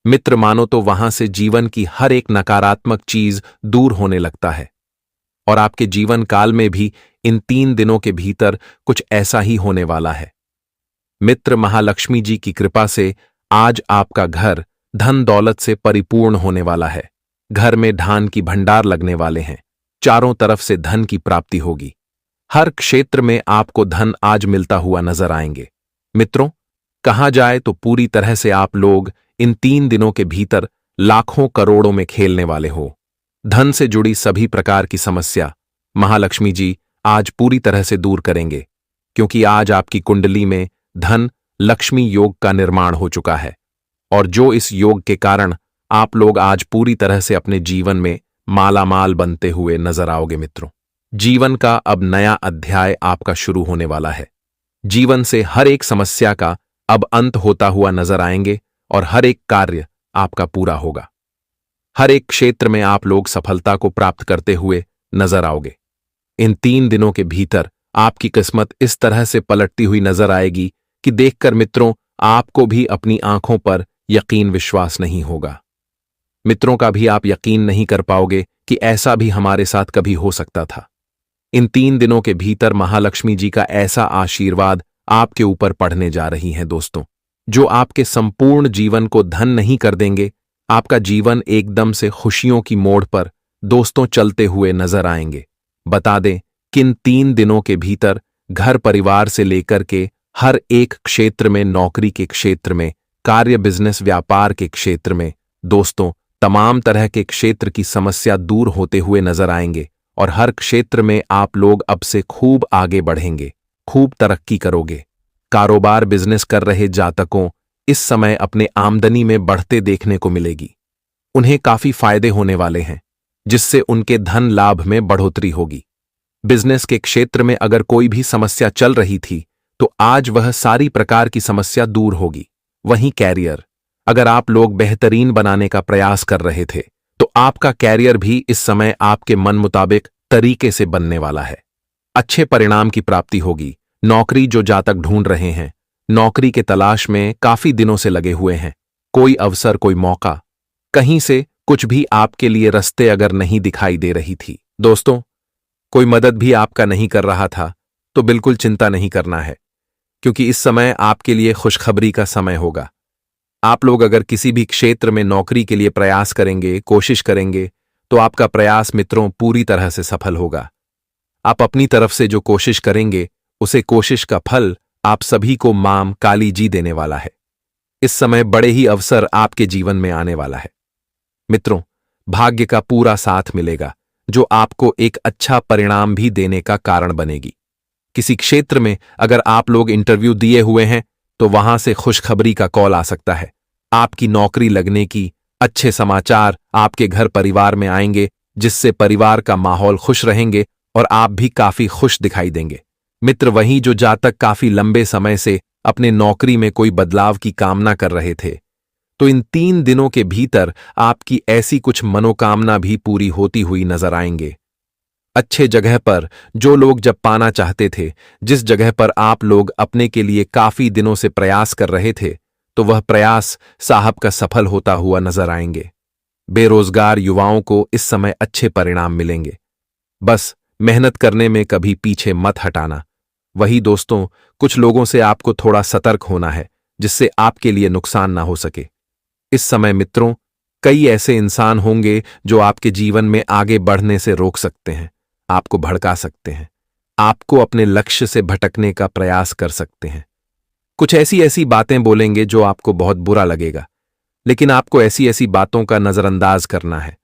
मित्र, मानो तो वहां से जीवन की हर एक नकारात्मक चीज दूर होने लगता है। और आपके जीवन काल में भी इन 3 दिनों के भीतर कुछ ऐसा ही होने वाला है। मित्र, महालक्ष्मी जी की कृपा से आज आपका घर धन दौलत से परिपूर्ण होने वाला है। घर में धान की भंडार लगने वाले हैं, चारों तरफ से धन की प्राप्ति होगी। हर क्षेत्र में आपको धन आज मिलता हुआ नजर आएंगे। मित्रों, कहा जाए तो पूरी तरह से आप लोग इन 3 दिनों के भीतर लाखों करोड़ों में खेलने वाले हो। धन से जुड़ी सभी प्रकार की समस्या महालक्ष्मी जी आज पूरी तरह से दूर करेंगे, क्योंकि आज आपकी कुंडली में धन लक्ष्मी योग का निर्माण हो चुका है। और जो इस योग के कारण आप लोग आज पूरी तरह से अपने जीवन में मालामाल बनते हुए नजर आओगे मित्रों। जीवन का अब नया अध्याय आपका शुरू होने वाला है। जीवन से हर एक समस्या का अब अंत होता हुआ नजर आएंगे और हर एक कार्य आपका पूरा होगा। हर एक क्षेत्र में आप लोग सफलता को प्राप्त करते हुए नजर आओगे। इन 3 दिनों के भीतर आपकी किस्मत इस तरह से पलटती हुई नजर आएगी कि देखकर मित्रों आपको भी अपनी आंखों पर यकीन विश्वास नहीं होगा। मित्रों का भी आप यकीन नहीं कर पाओगे कि ऐसा भी हमारे साथ कभी हो सकता था। इन 3 दिनों के भीतर महालक्ष्मी जी का ऐसा आशीर्वाद आपके ऊपर पड़ने जा रही हैं दोस्तों, जो आपके संपूर्ण जीवन को धन नहीं कर देंगे। आपका जीवन एकदम से खुशियों की मोड़ पर दोस्तों चलते हुए नजर आएंगे। बता दें कि इन 3 दिनों के भीतर घर परिवार से लेकर के हर एक क्षेत्र में, नौकरी के क्षेत्र में, कार्य बिजनेस व्यापार के क्षेत्र में दोस्तों तमाम तरह के क्षेत्र की समस्या दूर होते हुए नजर आएंगे और हर क्षेत्र में आप लोग अब से खूब आगे बढ़ेंगे, खूब तरक्की करोगे। कारोबार बिजनेस कर रहे जातकों इस समय अपने आमदनी में बढ़ते देखने को मिलेगी। उन्हें काफी फायदे होने वाले हैं, जिससे उनके धन लाभ में बढ़ोतरी होगी। बिजनेस के क्षेत्र में अगर कोई भी समस्या चल रही थी तो आज वह सारी प्रकार की समस्या दूर होगी। वहीं कैरियर, अगर आप लोग बेहतरीन बनाने का प्रयास कर रहे थे तो आपका कैरियर भी इस समय आपके मन मुताबिक तरीके से बनने वाला है। अच्छे परिणाम की प्राप्ति होगी। नौकरी जो जातक ढूंढ रहे हैं, नौकरी के तलाश में काफी दिनों से लगे हुए हैं, कोई अवसर, कोई मौका, कहीं से कुछ भी आपके लिए रास्ते अगर नहीं दिखाई दे रही थी दोस्तों, कोई मदद भी आपका नहीं कर रहा था, तो बिल्कुल चिंता नहीं करना है, क्योंकि इस समय आपके लिए खुशखबरी का समय होगा। आप लोग अगर किसी भी क्षेत्र में नौकरी के लिए प्रयास करेंगे, कोशिश करेंगे, तो आपका प्रयास मित्रों पूरी तरह से सफल होगा। आप अपनी तरफ से जो कोशिश करेंगे उसे कोशिश का फल आप सभी को मां काली जी देने वाला है। इस समय बड़े ही अवसर आपके जीवन में आने वाला है मित्रों। भाग्य का पूरा साथ मिलेगा, जो आपको एक अच्छा परिणाम भी देने का कारण बनेगी। किसी क्षेत्र में अगर आप लोग इंटरव्यू दिए हुए हैं तो वहां से खुशखबरी का कॉल आ सकता है। आपकी नौकरी लगने की अच्छे समाचार आपके घर परिवार में आएंगे, जिससे परिवार का माहौल खुश रहेंगे और आप भी काफी खुश दिखाई देंगे मित्र। वहीं जो जातक काफी लंबे समय से अपने नौकरी में कोई बदलाव की कामना कर रहे थे, तो इन 3 दिनों के भीतर आपकी ऐसी कुछ मनोकामना भी पूरी होती हुई नजर आएंगे। अच्छे जगह पर जो लोग जब पाना चाहते थे, जिस जगह पर आप लोग अपने के लिए काफी दिनों से प्रयास कर रहे थे, तो वह प्रयास साहब का सफल होता हुआ नजर आएंगे। बेरोजगार युवाओं को इस समय अच्छे परिणाम मिलेंगे। बस मेहनत करने में कभी पीछे मत हटाना। वही दोस्तों, कुछ लोगों से आपको थोड़ा सतर्क होना है, जिससे आपके लिए नुकसान ना हो सके। इस समय मित्रों कई ऐसे इंसान होंगे जो आपके जीवन में आगे बढ़ने से रोक सकते हैं, आपको भड़का सकते हैं, आपको अपने लक्ष्य से भटकने का प्रयास कर सकते हैं। कुछ ऐसी ऐसी बातें बोलेंगे जो आपको बहुत बुरा लगेगा, लेकिन आपको ऐसी ऐसी बातों का नजरअंदाज करना है।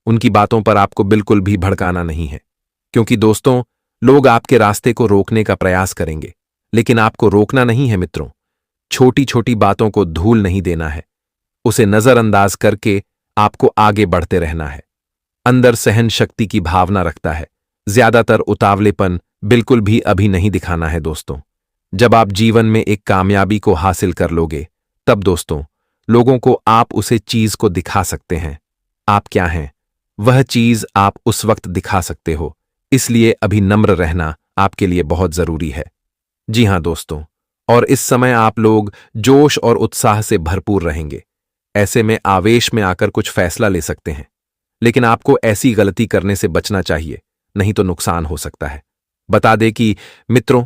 उनकी बातों पर आपको बिल्कुल भी भड़काना नहीं है, क्योंकि दोस्तों लोग आपके रास्ते को रोकने का प्रयास करेंगे, लेकिन आपको रोकना नहीं है मित्रों। छोटी छोटी बातों को धूल नहीं देना है, उसे नजरअंदाज करके आपको आगे बढ़ते रहना है। अंदर सहन शक्ति की भावना रखता है, ज्यादातर उतावलेपन बिल्कुल भी अभी नहीं दिखाना है दोस्तों। जब आप जीवन में एक कामयाबी को हासिल कर लोगे, तब दोस्तों लोगों को आप उसे चीज को दिखा सकते हैं। आप क्या हैं वह चीज आप उस वक्त दिखा सकते हो, इसलिए अभी नम्र रहना आपके लिए बहुत जरूरी है। जी हां दोस्तों, और इस समय आप लोग जोश और उत्साह से भरपूर रहेंगे। ऐसे में आवेश में आकर कुछ फैसला ले सकते हैं, लेकिन आपको ऐसी गलती करने से बचना चाहिए, नहीं तो नुकसान हो सकता है। बता दें कि मित्रों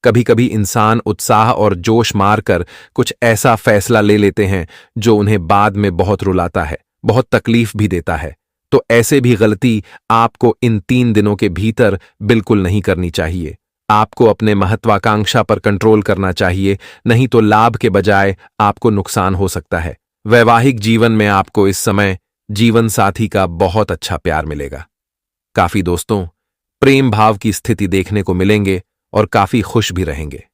कभी कभी इंसान उत्साह और जोश मारकर कुछ ऐसा फैसला ले लेते हैं जो उन्हें बाद में बहुत रुलाता है, बहुत तकलीफ भी देता है। तो ऐसे भी गलती आपको इन 3 दिनों के भीतर बिल्कुल नहीं करनी चाहिए। आपको अपने महत्वाकांक्षा पर कंट्रोल करना चाहिए, नहीं तो लाभ के बजाय आपको नुकसान हो सकता है। वैवाहिक जीवन में आपको इस समय जीवन साथी का बहुत अच्छा प्यार मिलेगा। काफी दोस्तों, प्रेम भाव की स्थिति देखने को मिलेंगे और काफी खुश भी रहेंगे।